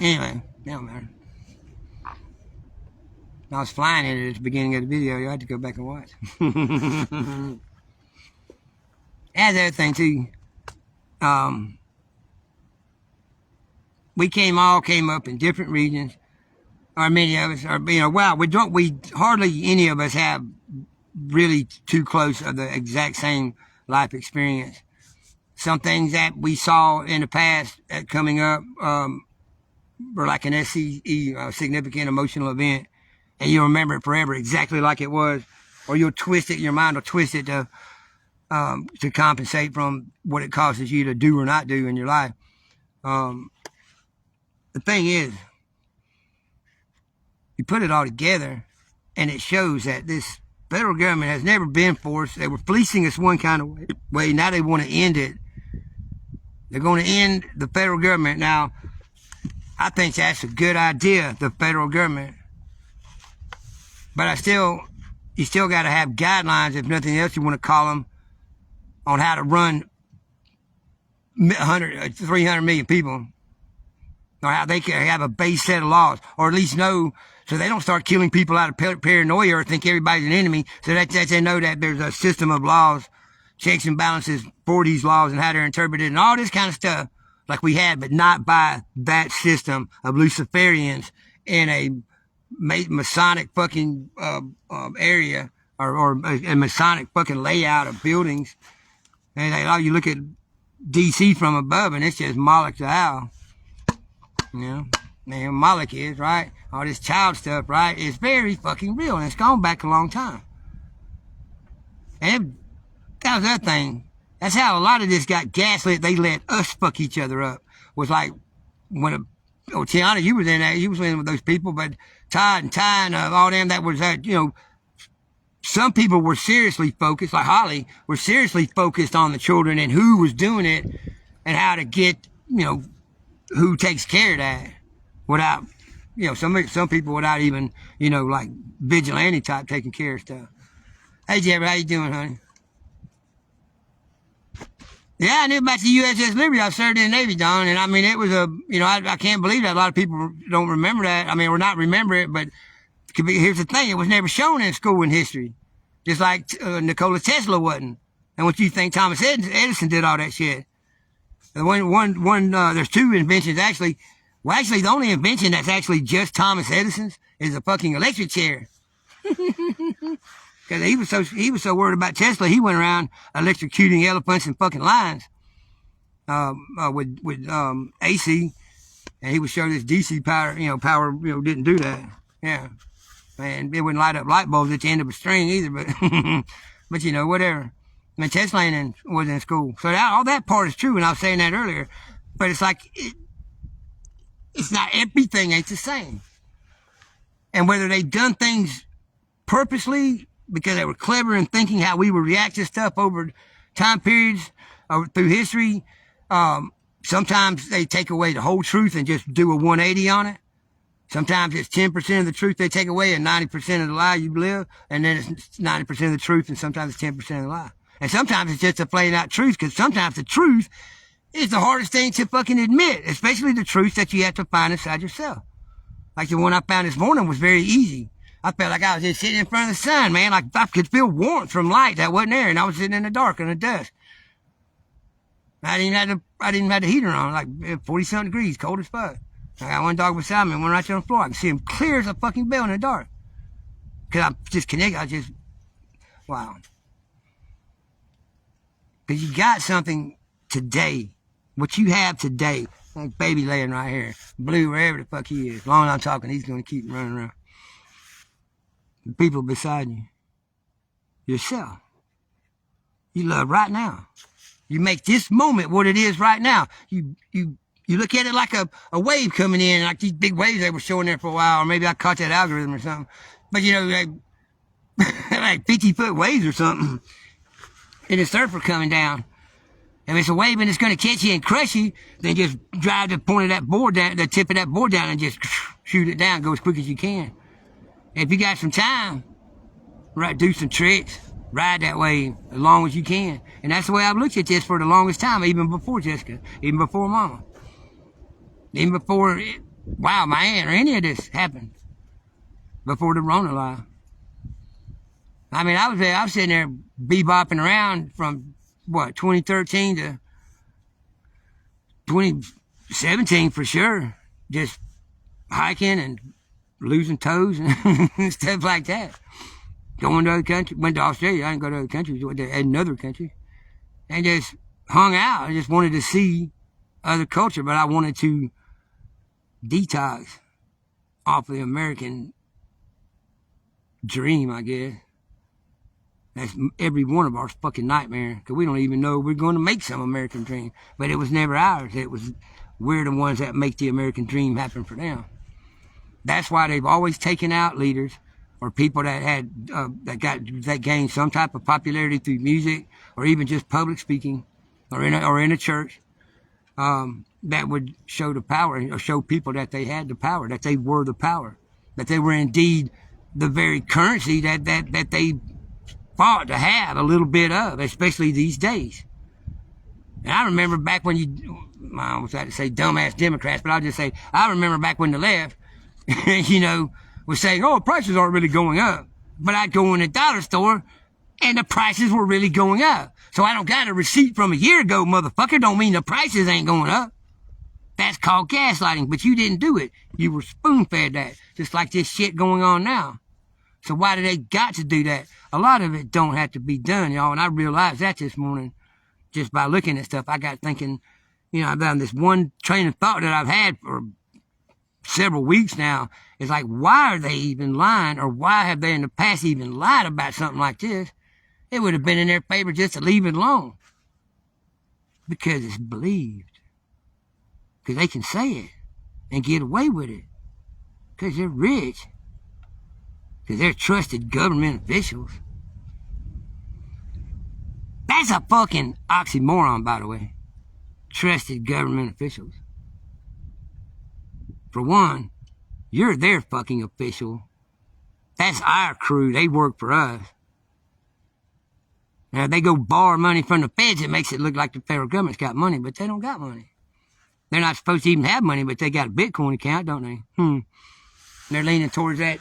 Anyway, no matter. I was flying it at the beginning of the video. You had to go back and watch. That's the other thing too. We all came up in different regions, or many of us, or we hardly any of us have really too close of the exact same life experience. Some things that we saw in the past coming up were like an SCE, a significant emotional event, and you'll remember it forever exactly like it was, or you'll twist it, your mind will twist it to compensate from what it causes you to do or not do in your life. The thing is, you put it all together, and it shows that this federal government has never been forced. They were fleecing us one kind of way. Now they want to end it. They're going to end the federal government. Now, I think that's a good idea, the federal government. But you still got to have guidelines, if nothing else you want to call them, on how to run 300 million people. Or how they can have a base set of laws, or at least know, so they don't start killing people out of paranoia or think everybody's an enemy, so that they know that there's a system of laws, checks and balances for these laws and how they're interpreted and all this kind of stuff like we had, but not by that system of Luciferians in a Masonic fucking area or a Masonic fucking layout of buildings. And you look at DC from above and it's just Moloch the owl. You know, man, Moloch is, right? All this child stuff, right? It's very fucking real, and it's gone back a long time. And that was that thing. That's how a lot of this got gaslit. They let us fuck each other up. Was like when Tiana, you was in that, you was in with those people, but Todd and Ty and all them that was that, some people were seriously focused, like Holly, were seriously focused on the children and who was doing it and how to get, who takes care of that without, some people without even, like vigilante type taking care of stuff. Hey, Jeffrey, how you doing, honey? Yeah, I knew about the USS Liberty. I served in the Navy, Don, and I mean, it was I can't believe that a lot of people don't remember that. I mean, or not remember it, but here's the thing. It was never shown in school in history. Just like Nikola Tesla wasn't. And what you think Thomas Edison did all that shit. There's two inventions actually. Well, actually, the only invention that's actually just Thomas Edison's is a fucking electric chair. Because he was so worried about Tesla, he went around electrocuting elephants and fucking lions with AC, and he would show this DC power. Power didn't do that. Yeah, and it wouldn't light up light bulbs at the end of a string either. But but whatever. I mean, Tesla was in school, so all that part is true, and I was saying that earlier. But it's like it's not everything ain't the same, and whether they've done things purposely because they were clever in thinking how we would react to stuff over time periods or through history. Sometimes they take away the whole truth and just do a 180 on it. Sometimes it's 10% of the truth they take away and 90% of the lie you live. And then it's 90% of the truth and sometimes it's 10% of the lie. And sometimes it's just a plain out truth, because sometimes the truth is the hardest thing to fucking admit, especially the truth that you have to find inside yourself. Like the one I found this morning was very easy. I felt like I was just sitting in front of the sun, man. Like I could feel warmth from light that wasn't there, and I was sitting in the dark in the dust. I didn't even have the heater on, like 40-something degrees, cold as fuck. I got one dog beside me and one right there on the floor. I can see him clear as a fucking bell in the dark. Cause I'm just connected. Wow. Cause you got something today. What you have today, like baby laying right here, Blue, wherever the fuck he is. As long as I'm talking, he's gonna keep running around. The people beside you, yourself, you love right now. You make this moment what it is right now. You look at it like a wave coming in, like these big waves they were showing there for a while, or maybe I caught that algorithm or something. But you know, like 50-foot waves or something, and a surfer coming down. If it's a wave and it's going to catch you and crush you, then just drive the point of that board down, the tip of that board down, and just shoot it down, go as quick as you can. If you got some time, right, do some tricks, ride that wave as long as you can. And that's the way I've looked at this for the longest time, even before Jessica, even before Mama, even before, wow, my aunt or any of this happened, before the Rona lie. I mean, I was sitting there bebopping around from, what, 2013 to 2017 for sure, just hiking and losing toes and stuff like that. Going to other countries, went to Australia. I didn't go to other countries, went to another country, and just hung out. I just wanted to see other culture, but I wanted to detox off the American dream, I guess. That's every one of our fucking nightmare, because we don't even know we're going to make some American dream. But it was never ours. We're the ones that make the American dream happen for them. That's why they've always taken out leaders or people that had that gained some type of popularity through music or even just public speaking or in a church, that would show the power or show people that they had the power, that they were the power, that they were indeed the very currency that they fought to have a little bit of, especially these days. And I remember back when I almost had to say dumbass Democrats, but I'll just say, I remember back when the left, you know, was saying, oh, prices aren't really going up. But I'd go in a dollar store and the prices were really going up. So I don't got a receipt from a year ago, motherfucker. Don't mean the prices ain't going up. That's called gaslighting, but you didn't do it. You were spoon-fed that, just like this shit going on now. So why do they got to do that? A lot of it don't have to be done, y'all, and I realized that this morning just by looking at stuff. I got thinking, you know, about this one train of thought that I've had for several weeks now. Is like, why are they even lying, or why have they in the past even lied about something like this? It would have been in their favor just to leave it alone. Because it's believed. Because they can say it and get away with it. Because they're rich. Because they're trusted government officials. That's a fucking oxymoron, by the way. Trusted government officials. For one, you're their fucking official. That's our crew. They work for us. Now, they go borrow money from the feds. It makes it look like the federal government's got money, but they don't got money. They're not supposed to even have money, but they got a Bitcoin account, don't they? They're leaning towards that,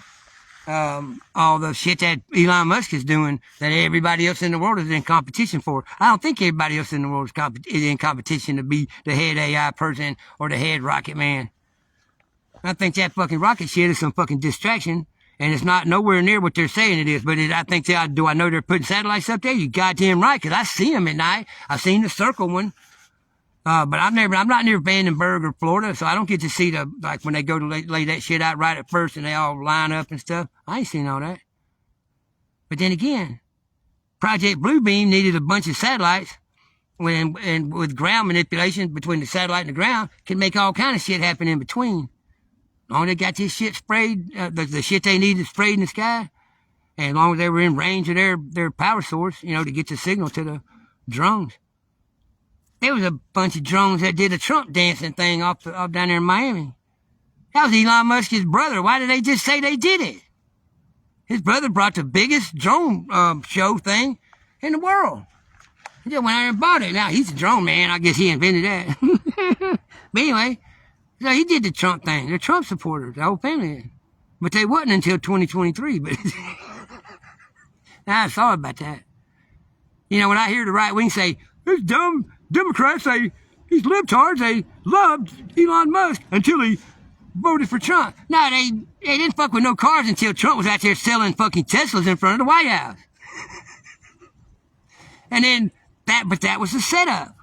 all the shit that Elon Musk is doing that everybody else in the world is in competition for. I don't think everybody else in the world is in competition to be the head AI person or the head rocket man. I think that fucking rocket shit is some fucking distraction, and it's not nowhere near what they're saying it is. But I think do I know they're putting satellites up there? You goddamn right, because I see them at night. I've seen the circle one, but I'm not near Vandenberg or Florida, so I don't get to see like when they go to lay that shit out right at first and they all line up and stuff. I ain't seen all that. But then again, Project Bluebeam needed a bunch of satellites, and with ground manipulation between the satellite and the ground, can make all kind of shit happen in between. As long as they got this shit sprayed, the shit they needed sprayed in the sky, and as long as they were in range of their power source, you know, to get the signal to the drones. There was a bunch of drones that did a Trump dancing thing off down there in Miami. That was Elon Musk's brother. Why did they just say they did it? His brother brought the biggest drone show thing in the world. He just went out and bought it. Now, he's a drone man. I guess he invented that. But anyway, So he did the Trump thing. They're Trump supporters, the whole family. But they wasn't until 2023. But I'm sorry about that. You know, when I hear the right wing say, these dumb Democrats, these libtards, they loved Elon Musk until he voted for Trump. No, they didn't fuck with no cars until Trump was out there selling fucking Teslas in front of the White House. And then but that was the setup.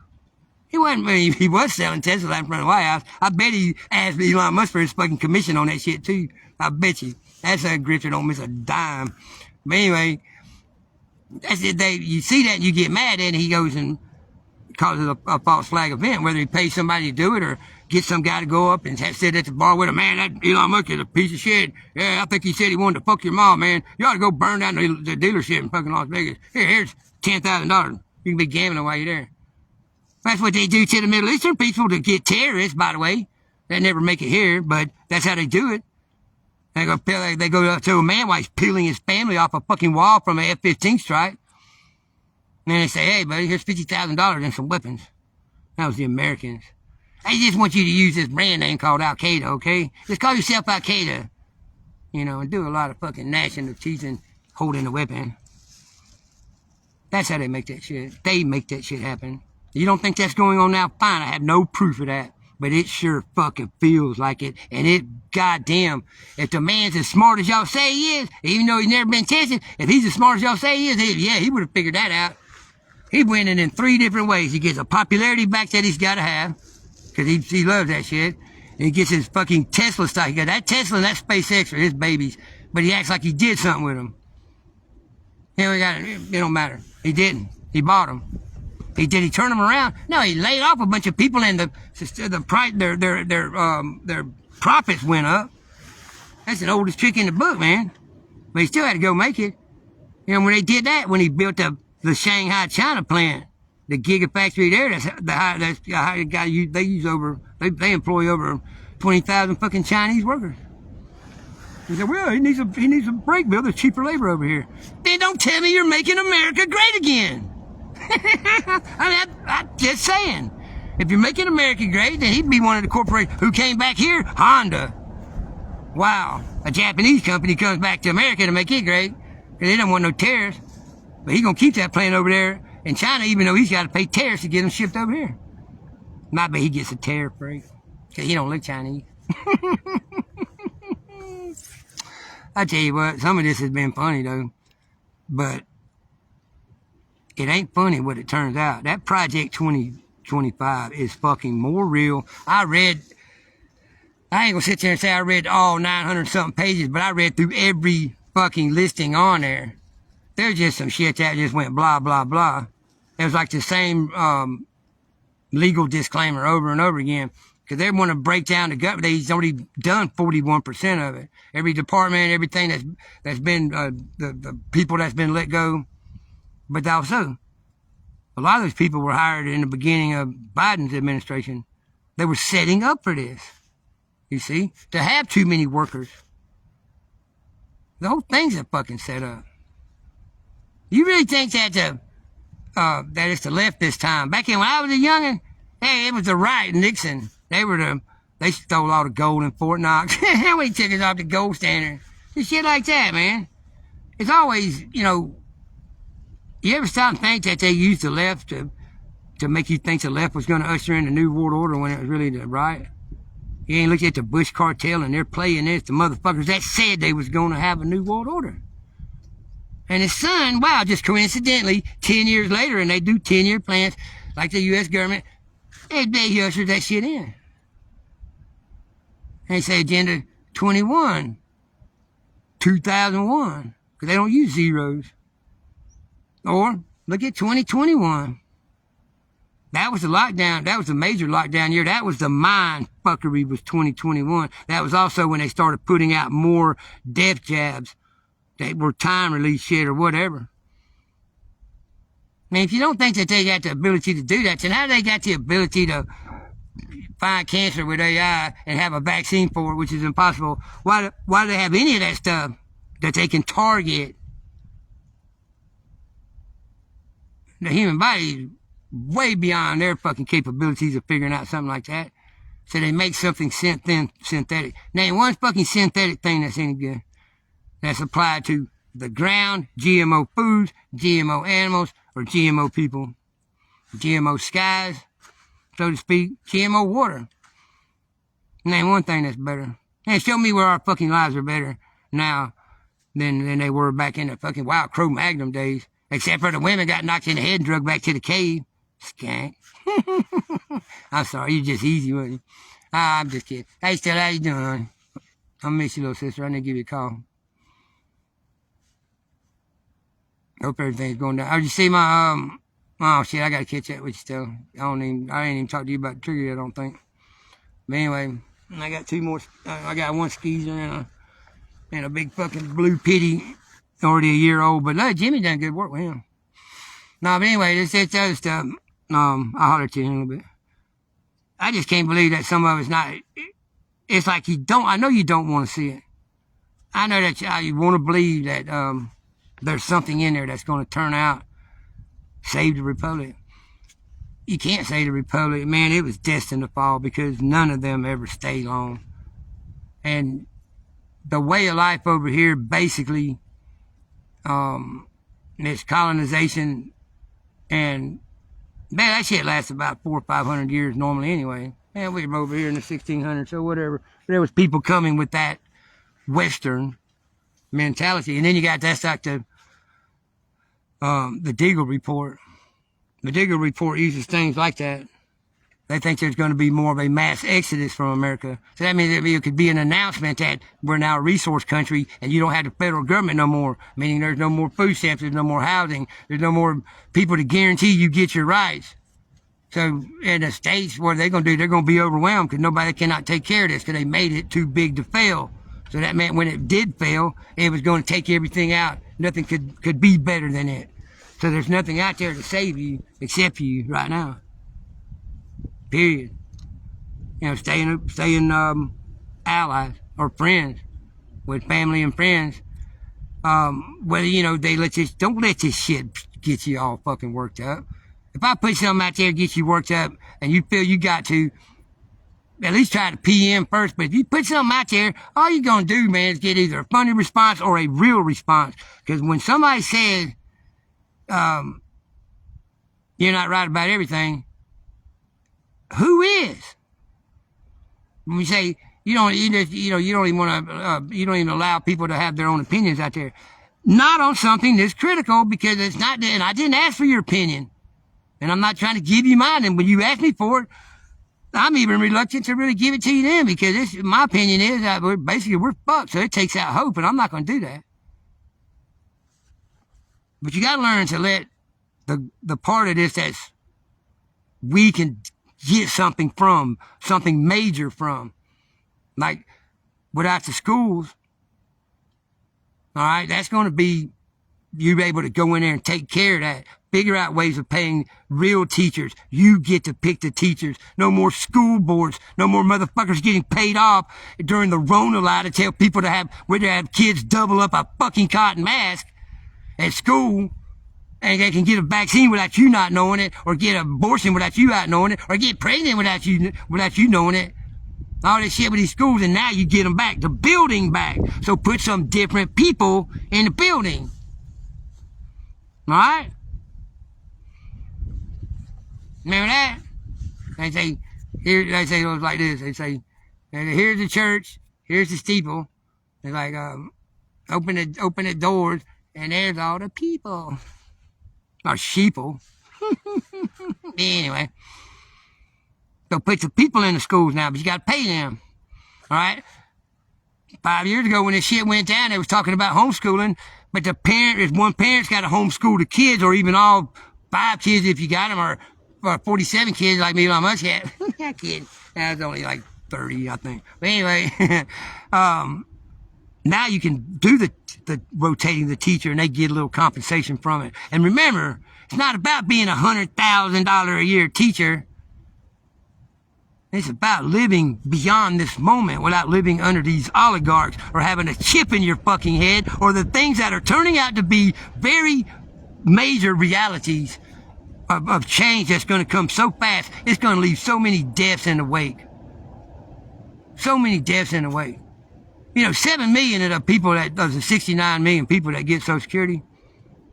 He was selling Teslas out in front of the White House. I bet he asked Elon Musk for his fucking commission on that shit too. I bet you. That's a grifter don't miss a dime. But anyway, that's it. You see that and you get mad and he goes and causes a false flag event, whether he pays somebody to do it or get some guy to go up and sit at the bar with him. Man, that Elon Musk is a piece of shit. Yeah, I think he said he wanted to fuck your mom, man. You ought to go burn down the dealership in fucking Las Vegas. Here's $10,000. You can be gambling while you're there. That's what they do to the Middle Eastern people to get terrorists, by the way. They never make it here, but that's how they do it. They go to a man while he's peeling his family off a fucking wall from an F-15 strike. And then they say, hey, buddy, here's $50,000 and some weapons. That was the Americans. I just want you to use this brand name called Al-Qaeda, okay? Just call yourself Al-Qaeda. You know, and do a lot of fucking gnashing of teeth and holding a weapon. That's how they make that shit. They make that shit happen. You don't think that's going on now? Fine, I have no proof of that. But it sure fucking feels like it. And it, goddamn, if the man's as smart as y'all say he is, even though he's never been tested, if he's as smart as y'all say he is, he would have figured that out. He's winning in 3 different ways. He gets a popularity back that he's got to have, because he loves that shit. And he gets his fucking Tesla stock. He got that Tesla and that SpaceX are his babies. But he acts like he did something with them. It don't matter. He didn't. He bought them. Did he turn them around? No, he laid off a bunch of people and their profits went up. That's the oldest trick in the book, man. But he still had to go make it. You know, when they did that, when he built the Shanghai China plant, the gigafactory there, they employ over 20,000 fucking Chinese workers. He said, well, he needs a break bill. There's cheaper labor over here. Then don't tell me you're making America great again. I mean, I'm just saying. If you're making America great, then he'd be one of the corporations who came back here. Honda. Wow. A Japanese company comes back to America to make it great. Because they don't want no tariffs. But he's going to keep that plant over there in China, even though he's got to pay tariffs to get them shipped over here. Might be he gets a tariff break. Because he don't look Chinese. I tell you what, some of this has been funny, though. But it ain't funny what it turns out. That Project 2025 is fucking more real. I ain't gonna sit there and say I read all 900 something pages, but I read through every fucking listing on there. There's just some shit that just went blah, blah, blah. It was like the same legal disclaimer over and over again. Because they want to break down the government. He's already done 41% of it. Every department, everything that's been, the people that's been let go. But also, a lot of those people were hired in the beginning of Biden's administration. They were setting up for this. You see? To have too many workers. The whole thing's a fucking setup. You really think that it's the left this time? Back in when I was a youngin', hey, it was the right, Nixon. They stole all the gold in Fort Knox. How many took us off the gold standard? And shit like that, man. It's always, you know, you ever stop and think that they used the left to make you think the left was going to usher in the New World Order when it was really the right? You ain't looked at the Bush cartel and they're playing this, the motherfuckers that said they was going to have a New World Order. And his son, wow, just coincidentally, 10 years later, and they do 10-year plans, like the U.S. government, they ushered that shit in. And they say Agenda 21, 2001, because they don't use zeros. Or look at 2021. That was the lockdown. That was the major lockdown year. That was the mind fuckery was 2021. That was also when they started putting out more death jabs that were time release shit or whatever. I mean, if you don't think that they got the ability to do that, then how do they got the ability to find cancer with AI and have a vaccine for it, which is impossible? Why do they have any of that stuff that they can target? The human body is way beyond their fucking capabilities of figuring out something like that. So they make something synthetic. Name one fucking synthetic thing that's any good. That's applied to the ground, GMO foods, GMO animals, or GMO people. GMO skies, so to speak. GMO water. Name one thing that's better. And show me where our fucking lives are better now than they were back in the fucking wild Cro-Magnon days. Except for the women got knocked in the head and drugged back to the cave. Skank. I'm sorry, you're just easy, wasn't you? I'm just kidding. Hey, Stella, how you doing, honey? I miss you, little sister. I need to give you a call. Hope everything's going down. Oh, you see my, oh shit, I gotta catch up with you still. I ain't even talked to you about the trigger yet, I don't think. But anyway, I got two more, I got one skeezer and a big fucking blue pitty, already a year old. But look, Jimmy done good work with him. No, but anyway, this other stuff, I'll holler at you in a little bit. I just can't believe that some of it's not, it's like I know you don't want to see it. I know that you want to believe that, there's something in there that's going to turn out, save the Republic. You can't save the Republic. Man, it was destined to fall because none of them ever stayed long. And the way of life over here, basically, it's colonization. And, man, that shit lasts about 400 or 500 years normally anyway. Man, we were over here in the 1600s, so whatever. There was people coming with that Western mentality. And then you got, that's like the Deagle Report. The Deagle Report uses things like that. They think there's going to be more of a mass exodus from America. So that means it could be an announcement that we're now a resource country and you don't have the federal government no more. Meaning there's no more food stamps, there's no more housing, there's no more people to guarantee you get your rights. So in the states, what are they going to do? They're going to be overwhelmed because nobody cannot take care of this because they made it too big to fail. So that meant when it did fail, it was going to take everything out. Nothing could be better than it. So there's nothing out there to save you except you right now. Period. You know, staying allies or friends with family and friends. Whether, you know, don't let this shit get you all fucking worked up. If I put something out there to get you worked up and you feel you got to, at least try to PM first. But if you put something out there, all you're going to do, man, is get either a funny response or a real response. Because when somebody says, you're not right about everything, who is? When we say, you don't even want to, you don't even allow people to have their own opinions out there. Not on something that's critical because it's not, and I didn't ask for your opinion. And I'm not trying to give you mine. And when you ask me for it, I'm even reluctant to really give it to you then because my opinion is that we're fucked. So it takes out hope and I'm not going to do that. But you got to learn to let the part of this that's we can get something from, something major from. Like without the schools, all right, that's going to be you able to go in there and take care of that. Figure out ways of paying real teachers. You get to pick the teachers. No more school boards. No more motherfuckers getting paid off during the Rona lie to tell people whether to have kids double up a fucking cotton mask at school and they can get a vaccine without you not knowing it, or get an abortion without you not knowing it, or get pregnant without you knowing it. All this shit with these schools, and now you get them back, the building back. So put some different people in the building. All right? Remember that? They say it was like this. They say, here's the church, here's the steeple. They're like, open the doors, and there's all the people. Or sheeple. Anyway. So put the people in the schools now, but you got to pay them. All right? 5 years ago when this shit went down, they was talking about homeschooling, but if one parent's got to homeschool the kids, or even all 5 kids if you got them, or 47 kids like me, Elon Musk had. That kid, that was only like 30, I think. But anyway, now you can do the rotating the teacher and they get a little compensation from it. And remember, it's not about being $100,000 a year teacher. It's about living beyond this moment without living under these oligarchs or having a chip in your fucking head, or the things that are turning out to be very major realities of change that's going to come so fast, it's going to leave so many deaths in the wake. So many deaths in the way. 7 million of the people of the 69 million people that get Social Security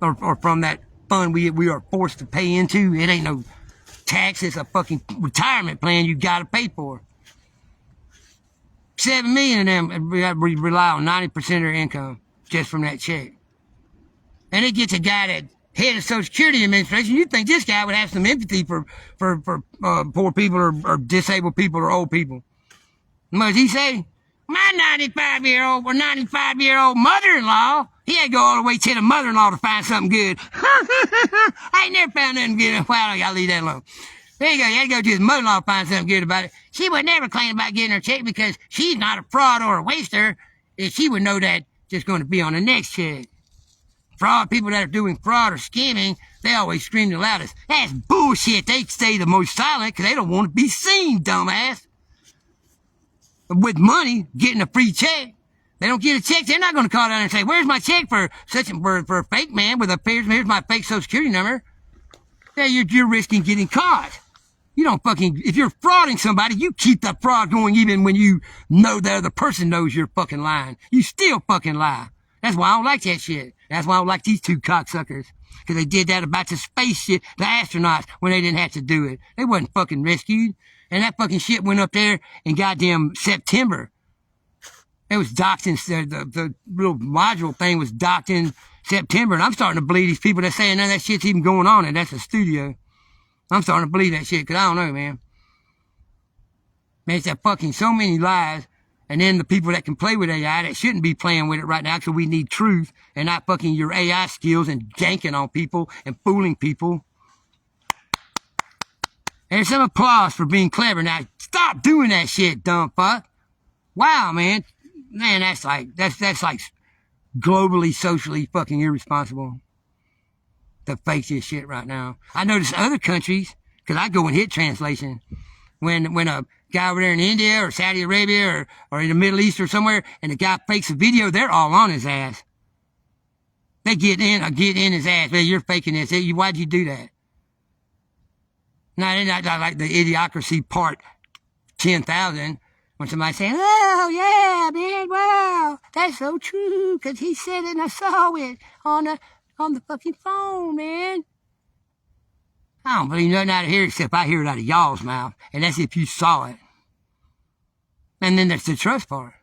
or from that fund we are forced to pay into. It ain't no tax. It's a fucking retirement plan you got to pay for. 7 million of them rely on 90% of their income just from that check. And it gets a guy that head of Social Security Administration. You'd think this guy would have some empathy for poor people or disabled people or old people. What does he say? My 95-year-old or 95-year-old mother-in-law, he had to go all the way to the mother-in-law to find something good. I ain't never found nothing good. Well, I gotta leave that alone. There you go. He had to go to his mother-in-law to find something good about it. She would never claim about getting her check because she's not a fraud or a waster. If she would know that just going to be on the next check. Fraud, people that are doing fraud or scamming, they always scream the loudest. That's bullshit. They stay the most silent because they don't want to be seen, dumbass. With money, getting a free check. They don't get a check, they're not going to call down and say, where's my check for a fake man with here's my fake Social Security number. Yeah, you're risking getting caught. You don't if you're frauding somebody, you keep the fraud going even when you know the other person knows you're fucking lying. You still fucking lie. That's why I don't like that shit. That's why I don't like these two cocksuckers. Because they did that about the space shit, the astronauts, when they didn't have to do it. They wasn't fucking rescued. And that fucking shit went up there in goddamn September. It was docked in, the little module thing was docked in September. And I'm starting to believe these people that saying none of that shit's even going on and that's a studio. I'm starting to believe that shit because I don't know, man. Man, it's that fucking so many lies. And then the people that can play with AI that shouldn't be playing with it right now because we need truth and not fucking your AI skills and janking on people and fooling people. And some applause for being clever. Now, stop doing that shit, dumb fuck. Wow, man. Man, that's like globally, socially fucking irresponsible to fake this shit right now. I notice other countries, because I go and hit translation, when a guy over there in India or Saudi Arabia or in the Middle East or somewhere, and the guy fakes a video, they're all on his ass. They get in his ass. Hey, you're faking this. Hey, why'd you do that? Now, they're not like the Idiocracy part 10,000 when somebody's saying, oh, yeah, man, wow, that's so true, because he said it and I saw it on the fucking phone, man. I don't believe nothing out of here except I hear it out of y'all's mouth, and that's if you saw it. And then there's the trust part.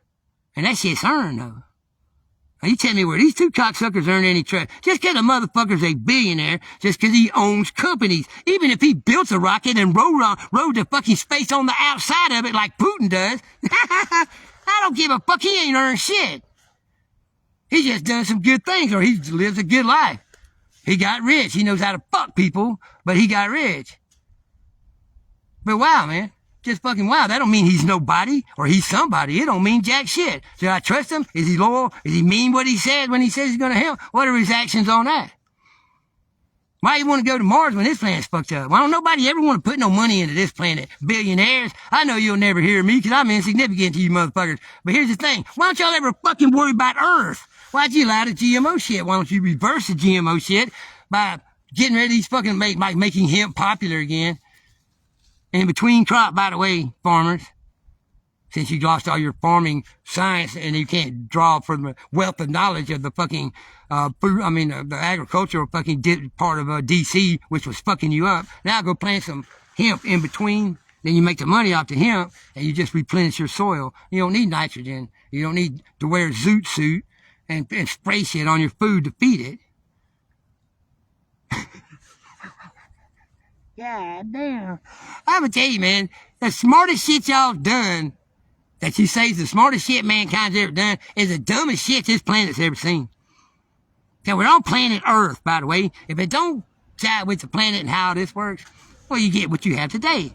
And that shit's earned, though. Now, you tell me where these two cocksuckers earn any trust. Just because a motherfucker's a billionaire, just because he owns companies. Even if he built a rocket and rode the fucking space on the outside of it like Putin does, I don't give a fuck. He ain't earned shit. He's just done some good things, or he lives a good life. He got rich. He knows how to fuck people, but he got rich. But wow, man. Just fucking wow. That don't mean he's nobody or he's somebody. It don't mean jack shit. Should I trust him? Is he loyal? Is he mean what he said when he says he's going to help? What are his actions on that? Why you want to go to Mars when this planet's fucked up? Why don't nobody ever want to put no money into this planet? Billionaires. I know you'll never hear me because I'm insignificant to you motherfuckers. But here's the thing. Why don't y'all ever fucking worry about Earth? Why'd you allow the GMO shit? Why don't you reverse the GMO shit by getting rid of these fucking, making hemp popular again? And between crop, by the way, farmers, since you lost all your farming science and you can't draw from the wealth of knowledge of the fucking the agricultural fucking part of DC, which was fucking you up. Now go plant some hemp in between. Then you make the money off the hemp and you just replenish your soil. You don't need nitrogen. You don't need to wear a zoot suit and spray shit on your food to feed it. God damn. I'm gonna tell you, man, the smartest shit y'all done, that you say is the smartest shit mankind's ever done, is the dumbest shit this planet's ever seen. So we're on planet Earth, by the way. If it don't jive with the planet and how this works, well, you get what you have today.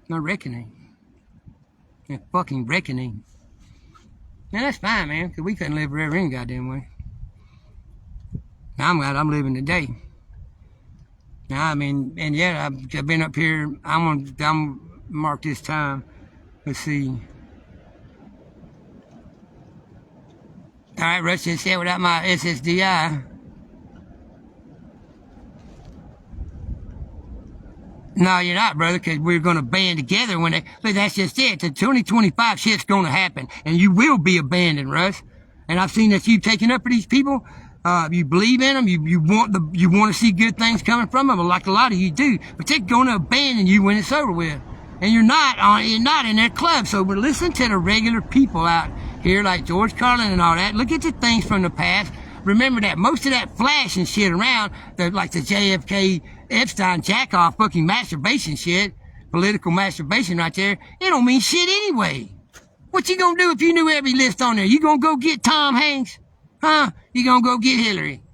A reckoning. A fucking reckoning. Now, that's fine, man, because we couldn't live forever any goddamn way. Now, I'm glad I'm living today. Now, I mean, and yeah, I've been up here. I'm mark this time. Let's see. All right, Russian said without my SSDI. No, you're not, brother, because we're going to band together when they, but that's just it. The 2025 shit's going to happen, and you will be abandoned, Russ. And I've seen that you've taken up for these people. You believe in them. You want to see good things coming from them, like a lot of you do. But they're going to abandon you when it's over with. And you're not in their club. So we're listening to the regular people out here, like George Carlin and all that. Look at the things from the past. Remember that most of that flash and shit around, like the JFK Epstein jack-off fucking masturbation shit, political masturbation right there, it don't mean shit anyway. What you gonna do if you knew every list on there? You gonna go get Tom Hanks? Huh? You gonna go get Hillary?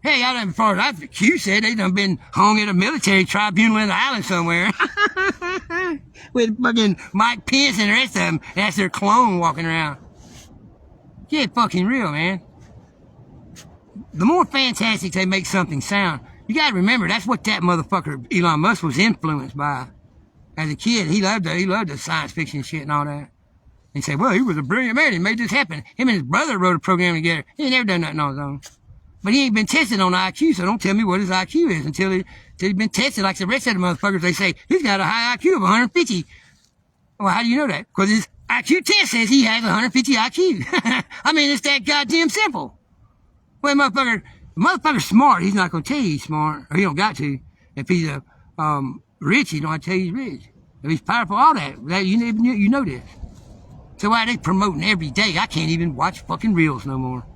Hey, I done, as far as Q said, they done been hung at a military tribunal in the island somewhere. With fucking Mike Pence and the rest of them. That's their clone walking around. Get fucking real, man. The more fantastic they make something sound, you gotta remember, that's what that motherfucker Elon Musk was influenced by. As a kid, he loved the science fiction shit and all that. He said, well, he was a brilliant man, he made this happen. Him and his brother wrote a program together. He ain't never done nothing on his own. But he ain't been tested on IQ, so don't tell me what his IQ is until he's been tested like the rest of the motherfuckers. They say, he's got a high IQ of 150. Well, how do you know that? Because his IQ test says he has 150 IQ. I mean, it's that goddamn simple. Well, motherfucker's smart. He's not going to tell you he's smart, or he don't got to. If he's rich, he don't have to tell you he's rich. If he's powerful, all that you know this. So why are they promoting every day? I can't even watch fucking reels no more.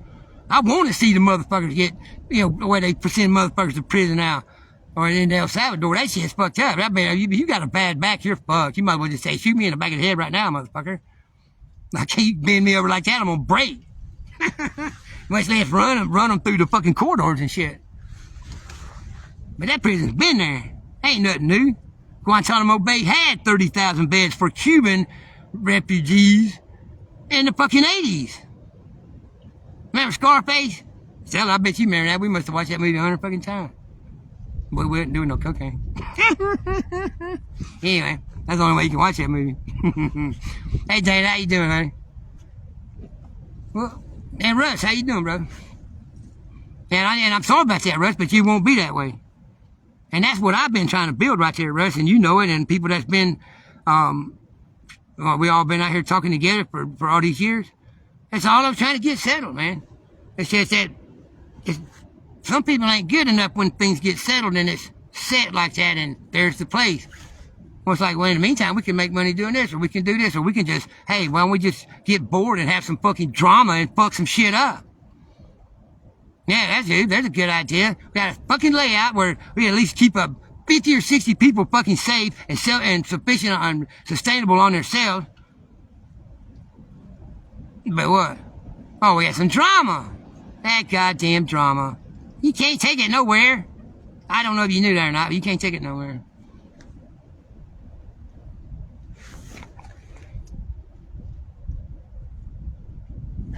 I want to see the motherfuckers get, the way they send motherfuckers to prison now, or in El Salvador. That shit's fucked up. I mean, you got a bad back, you're fucked. You might as well just say, shoot me in the back of the head right now, motherfucker. I can't bend me over like that, I'm gonna break. Much less run them through the fucking corridors and shit. But that prison's been there. Ain't nothing new. Guantanamo Bay had 30,000 beds for Cuban refugees in the fucking 80s. Remember Scarface? Stella, I bet you remember that. We must have watched that movie 100 fucking times. But we wasn't doing no cocaine. Anyway, that's the only way you can watch that movie. Hey, Dana, how you doing, honey? Well, and Russ, how you doing, brother? And I'm sorry about that, Russ, but you won't be that way. And that's what I've been trying to build right there, Russ, and you know it, and people that's been, we all been out here talking together for all these years. That's all I'm trying to get settled, man. It's just that some people ain't good enough when things get settled and it's set like that and there's the place. Well, it's like, well, in the meantime, we can make money doing this, or we can do this, or we can just, hey, why don't we just get bored and have some fucking drama and fuck some shit up? Yeah, that's it. There's a good idea. We got a fucking layout where we at least keep 50 or 60 people fucking safe and sufficient and sustainable on themselves. But what? Oh, we got some drama. That goddamn drama. You can't take it nowhere. I don't know if you knew that or not, but you can't take it nowhere.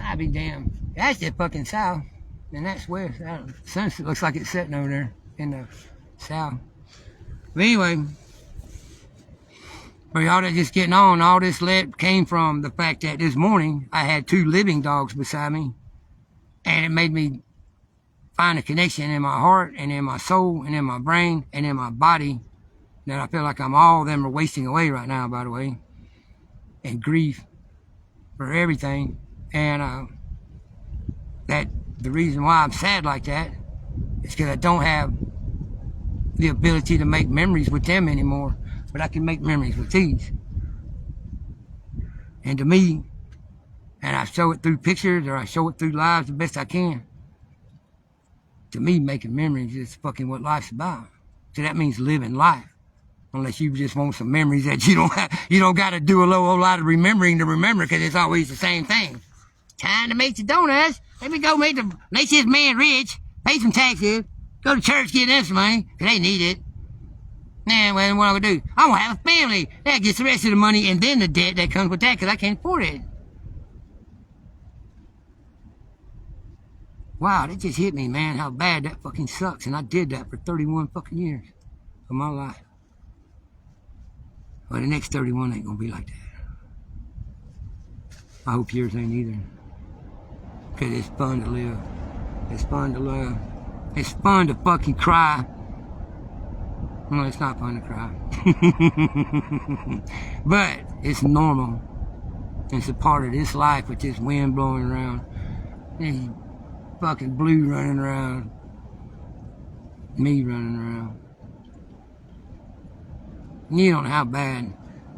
I'll be damned. That's the fucking south. And that's west. Sunset looks like it's setting over there in the south. But anyway, for y'all that just getting on, all this came from the fact that this morning I had 2 living dogs beside me. And it made me find a connection in my heart and in my soul and in my brain and in my body that I feel like all of them are wasting away right now, by the way. And grief for everything. And that the reason why I'm sad like that is because I don't have the ability to make memories with them anymore, but I can make memories with these. And to me, and I show it through pictures or I show it through lives the best I can, to me, making memories is fucking what life's about. So that means living life. Unless you just want some memories that you don't got to do a whole lot of remembering to remember, because it's always the same thing. Time to make the donuts. Let me go make this man rich, pay some taxes, go to church, get them some money, because they need it. Now, what am I going to do? I'm going to have a family. That gets the rest of the money and then the debt that comes with that, because I can't afford it. Wow, that just hit me, man, how bad that fucking sucks. And I did that for 31 fucking years of my life. Well, the next 31 ain't going to be like that. I hope yours ain't either. Because it's fun to live. It's fun to love. It's fun to fucking cry. Well, it's not fun to cry. But it's normal. It's a part of this life with this wind blowing around. These fucking blue running around. Me running around. You don't know how bad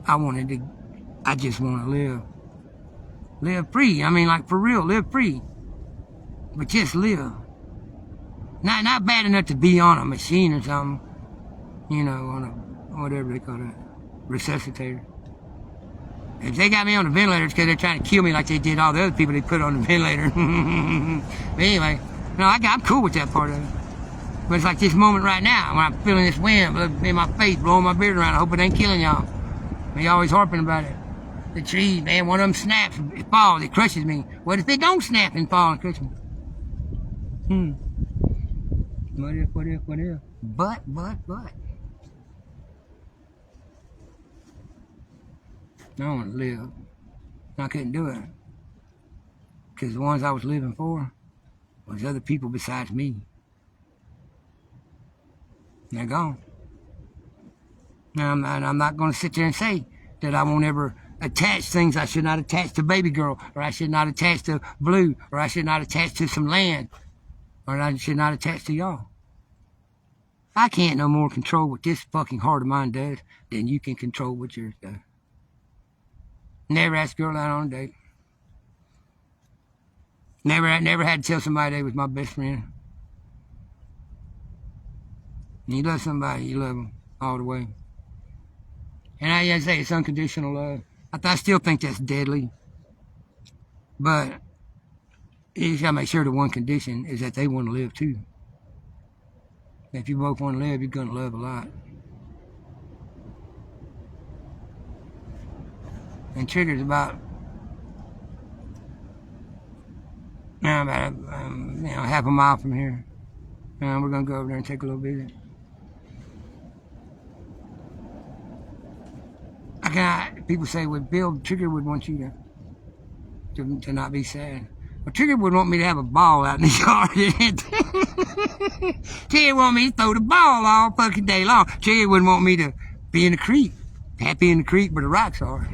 I just want to live. Live free. I mean, like, for real, live free. But just live. Not bad enough to be on a machine or something. You know, on a, whatever they call it, resuscitator. If they got me on the ventilator, it's because they're trying to kill me like they did all the other people they put on the ventilator. But anyway, no, I'm cool with that part of it. But it's like this moment right now, when I'm feeling this wind in my face, blowing my beard around. I hope it ain't killing y'all. They always harping about it. The trees, man, one of them snaps, it falls, it crushes me. What if it don't snap and fall and crush me? What if? But. I don't want to live. I couldn't do it. Because the ones I was living for was other people besides me. They're gone. Now, I'm not going to sit there and say that I won't ever attach things I should not attach to baby girl, or I should not attach to Blue, or I should not attach to some land, or I should not attach to y'all. I can't no more control what this fucking heart of mine does than you can control what yours does. Never asked a girl out on a date. Never had to tell somebody they was my best friend. You love somebody, you love them all the way. And I say it's unconditional love. I still think that's deadly. But you just gotta make sure the one condition is that they want to live too. If you both want to live, you're gonna love a lot. And Trigger's about half a mile from here. We're gonna go over there and take a little visit. People say, well, Bill, Trigger would want you to not be sad. Well, Trigger would want me to have a ball out in the yard. Trigger would want me to throw the ball all fucking day long. Trigger wouldn't want me to be in the creek. Happy in the creek where the rocks are.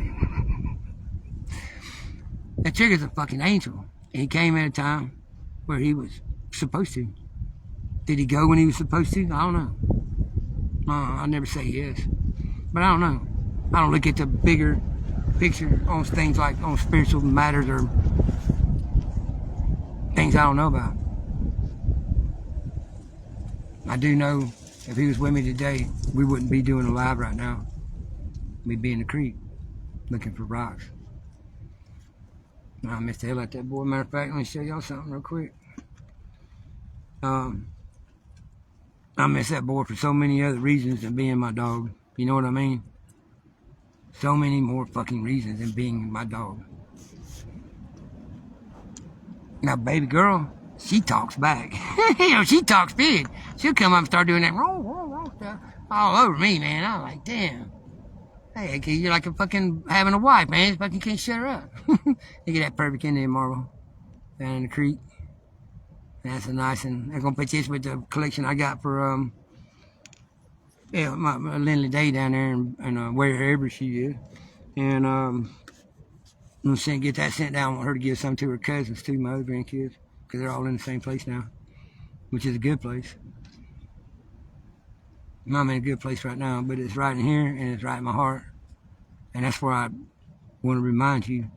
That Trigger's a fucking angel. And he came at a time where he was supposed to. Did he go when he was supposed to? I don't know. I'll never say yes. But I don't know. I don't look at the bigger picture on things like on spiritual matters or things I don't know about. I do know if he was with me today, we wouldn't be doing a live right now. We'd be in the creek looking for rocks. I missed the hell out that boy. Matter of fact, let me show y'all something real quick. I miss that boy for so many other reasons than being my dog. You know what I mean? So many more fucking reasons than being my dog. Now, baby girl, she talks back. She talks big. She'll come up and start doing that stuff all over me, man. I'm like, damn. Hey, you're like a fucking having a wife, man. You fucking can't shut her up. Look at that perfect Indian marble down in the creek. That's a nice one. I'm gonna put this with the collection I got for my Lindley Day down there and wherever she is. And I'm gonna get that sent down. I want her to give some to her cousins too, my other grandkids, because they're all in the same place now, which is a good place. I'm in a good place right now, but it's right in here and it's right in my heart. And that's where I want to remind you.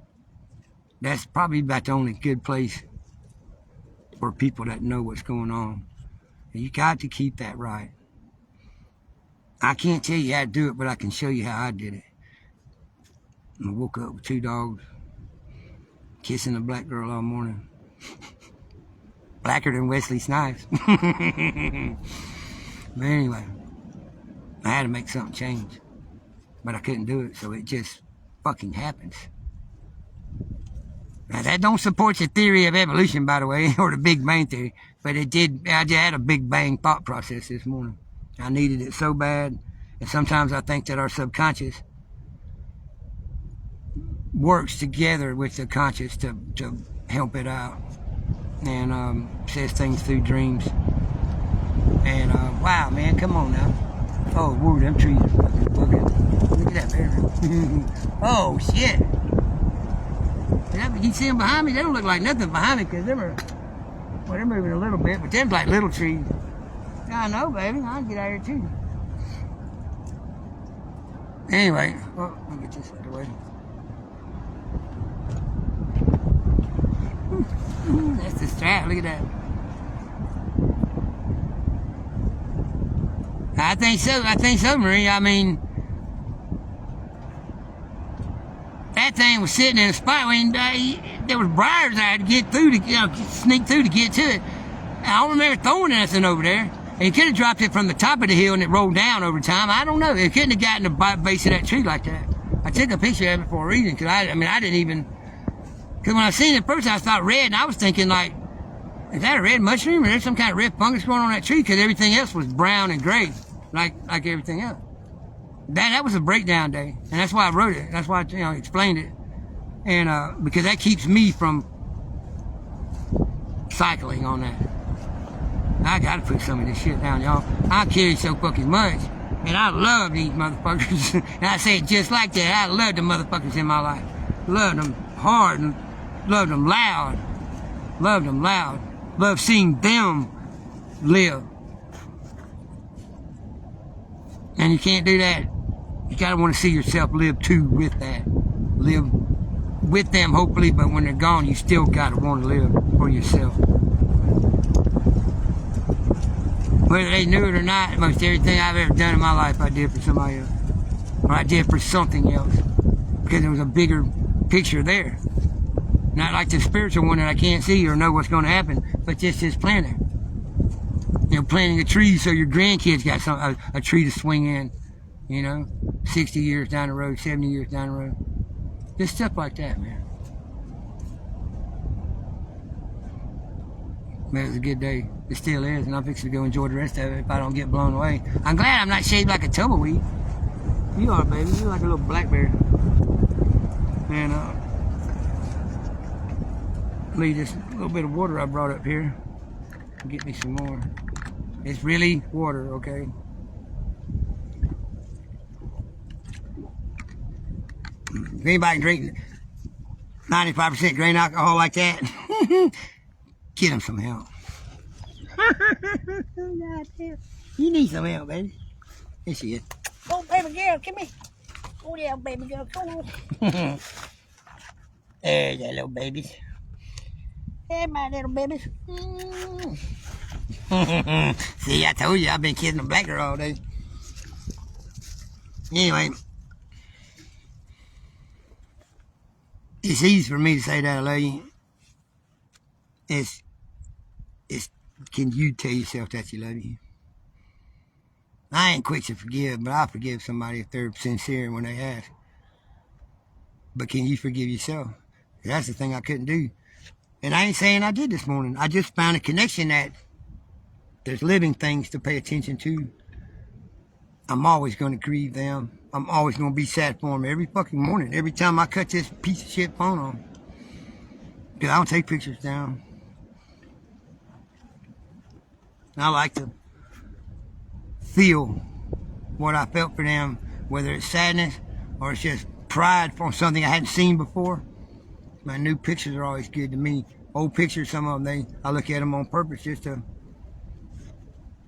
That's probably about the only good place for people that know what's going on. And you got to keep that right. I can't tell you how to do it, but I can show you how I did it. I woke up with 2 dogs, kissing a black girl all morning. Blacker than Wesley Snipes. But anyway, I had to make something change. But I couldn't do it, so it just fucking happens. Now, that don't support the theory of evolution, by the way, or the Big Bang Theory, but it did. I just had a Big Bang thought process this morning. I needed it so bad, and sometimes I think that our subconscious works together with the conscious to help it out, and says things through dreams. And wow, man, come on now. Oh, whoa, them trees are fucking bugging. Look at that bear. Oh, shit. You see them behind me? They don't look like nothing behind me because they're moving a little bit, but them's like little trees. I know, baby. I'll get out of here, too. Anyway, well, let me get this out of the way. That's the strap. Look at that. I think so, Marie. I mean, that thing was sitting in a spot. I mean, there was briars I had to get through to, sneak through to get to it. I don't remember throwing anything over there. And he could have dropped it from the top of the hill and it rolled down over time. I don't know. It couldn't have gotten the base of that tree like that. I took a picture of it for a reason because I didn't even. Because when I seen it first, I thought red, and I was thinking like, is that a red mushroom or there's some kind of red fungus growing on that tree? Because everything else was brown and gray, like everything else. That was a breakdown day, and that's why I wrote it. That's why I explained it, and because that keeps me from cycling on that. I gotta put some of this shit down, y'all. I carry so fucking much, and I love these motherfuckers. And I say it just like that. I love the motherfuckers in my life. Love them hard and love them loud. Love them loud. Love seeing them live. And you can't do that. You gotta want to see yourself live too with that. Live with them, hopefully, but when they're gone, you still gotta want to live for yourself. Whether they knew it or not, most everything I've ever done in my life, I did for somebody else. Or I did for something else. Because there was a bigger picture there. Not like the spiritual one that I can't see or know what's going to happen, but just this planting. Planting a tree so your grandkids got a tree to swing in, 60 years down the road, 70 years down the road. Just stuff like that, man. Man, it was a good day. It still is, and I'm fixing to go enjoy the rest of it if I don't get blown away. I'm glad I'm not shaped like a tumbleweed. You are, baby. You're like a little blackberry. And leave this little bit of water I brought up here. Get me some more. It's really water, okay? If anybody drink 95% grain alcohol like that, get them some help. You need some help, baby. Here she is. Oh, baby girl, come here. Oh, yeah, baby girl, come on. There's that little babies. Hey, my little babies. See, I told you I've been kissing a black girl all day. Anyway, it's easy for me to say that I love you. It's can you tell yourself that you love you? I ain't quick to forgive, but I'll forgive somebody if they're sincere when they ask. But can you forgive yourself? That's the thing I couldn't do. And I ain't saying I did this morning. I just found a connection that there's living things to pay attention to. I'm always going to grieve them. I'm always going to be sad for them every fucking morning. Every time I cut this piece of shit phone on. Because I don't take pictures down. I like to feel what I felt for them, whether it's sadness or it's just pride for something I hadn't seen before. My new pictures are always good to me. Old pictures, some of them, I look at them on purpose just to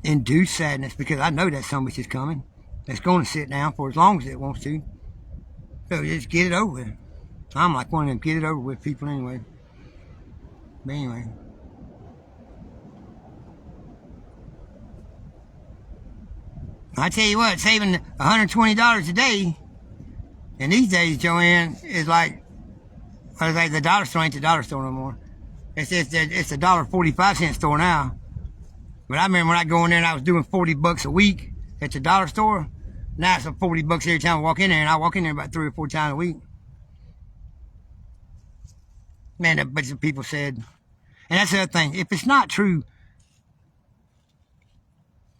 induce sadness because I know that somebody's just coming. That's going to sit down for as long as it wants to. So just get it over with. I'm like one of them get it over with people anyway. But anyway. I tell you what, saving $120 a day in these days, Joanne, is like the dollar store ain't the dollar store no more. It's a $1.45 store now. But I remember when I go in there and I was doing $40 a week at the dollar store. Now it's $40 every time I walk in there, and I walk in there about 3 or 4 times a week. Man, a bunch of people said, and that's the other thing. If it's not true,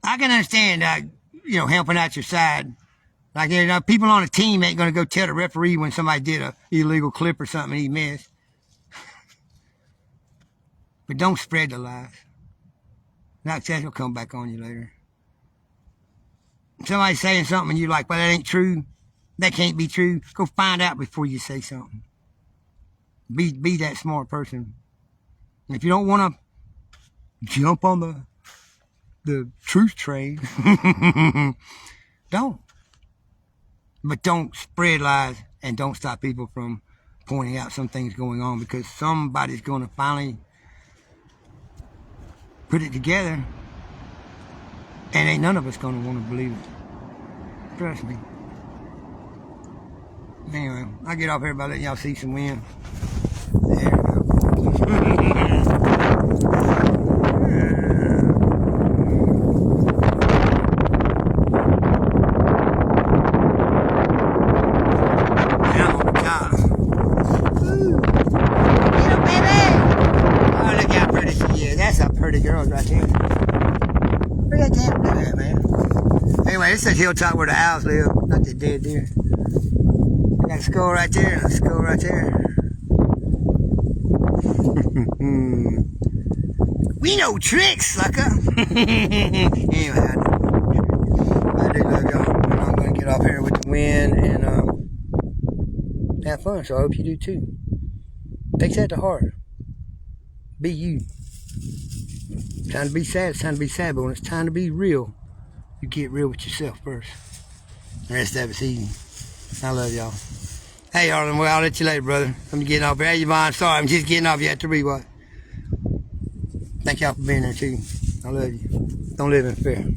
I can understand, helping out your side. Like, people on a team ain't going to go tell the referee when somebody did a illegal clip or something and he missed. But don't spread the lies. Not that will come back on you later. somebody's saying something and you're like, well, that ain't true. That can't be true. Go find out before you say something. Be that smart person. And if you don't want to jump on the truth train, don't. But don't spread lies and don't stop people from pointing out some things going on, because somebody's going to finally put it together and ain't none of us going to want to believe it. Trust me. Anyway, I'll get off here by letting y'all see some wind. There we go. Pretty girls right there. Look at that, man. Anyway, this is hilltop where the owls live, not the dead deer. I got a skull right there, and a skull right there. We know tricks, sucker. Anyway, I do love y'all. I'm gonna get off here with the wind and have fun. So I hope you do too. Take that to heart. Be you. It's time to be sad, it's time to be sad, but when it's time to be real, you get real with yourself first. The rest of it's easy. I love y'all. Hey, Arlen, well, I'll let you later, brother. I'm getting off here. Hey, Yvonne, sorry, I'm just getting off. You have to read what? Thank y'all for being there, too. I love you. Don't live in fear.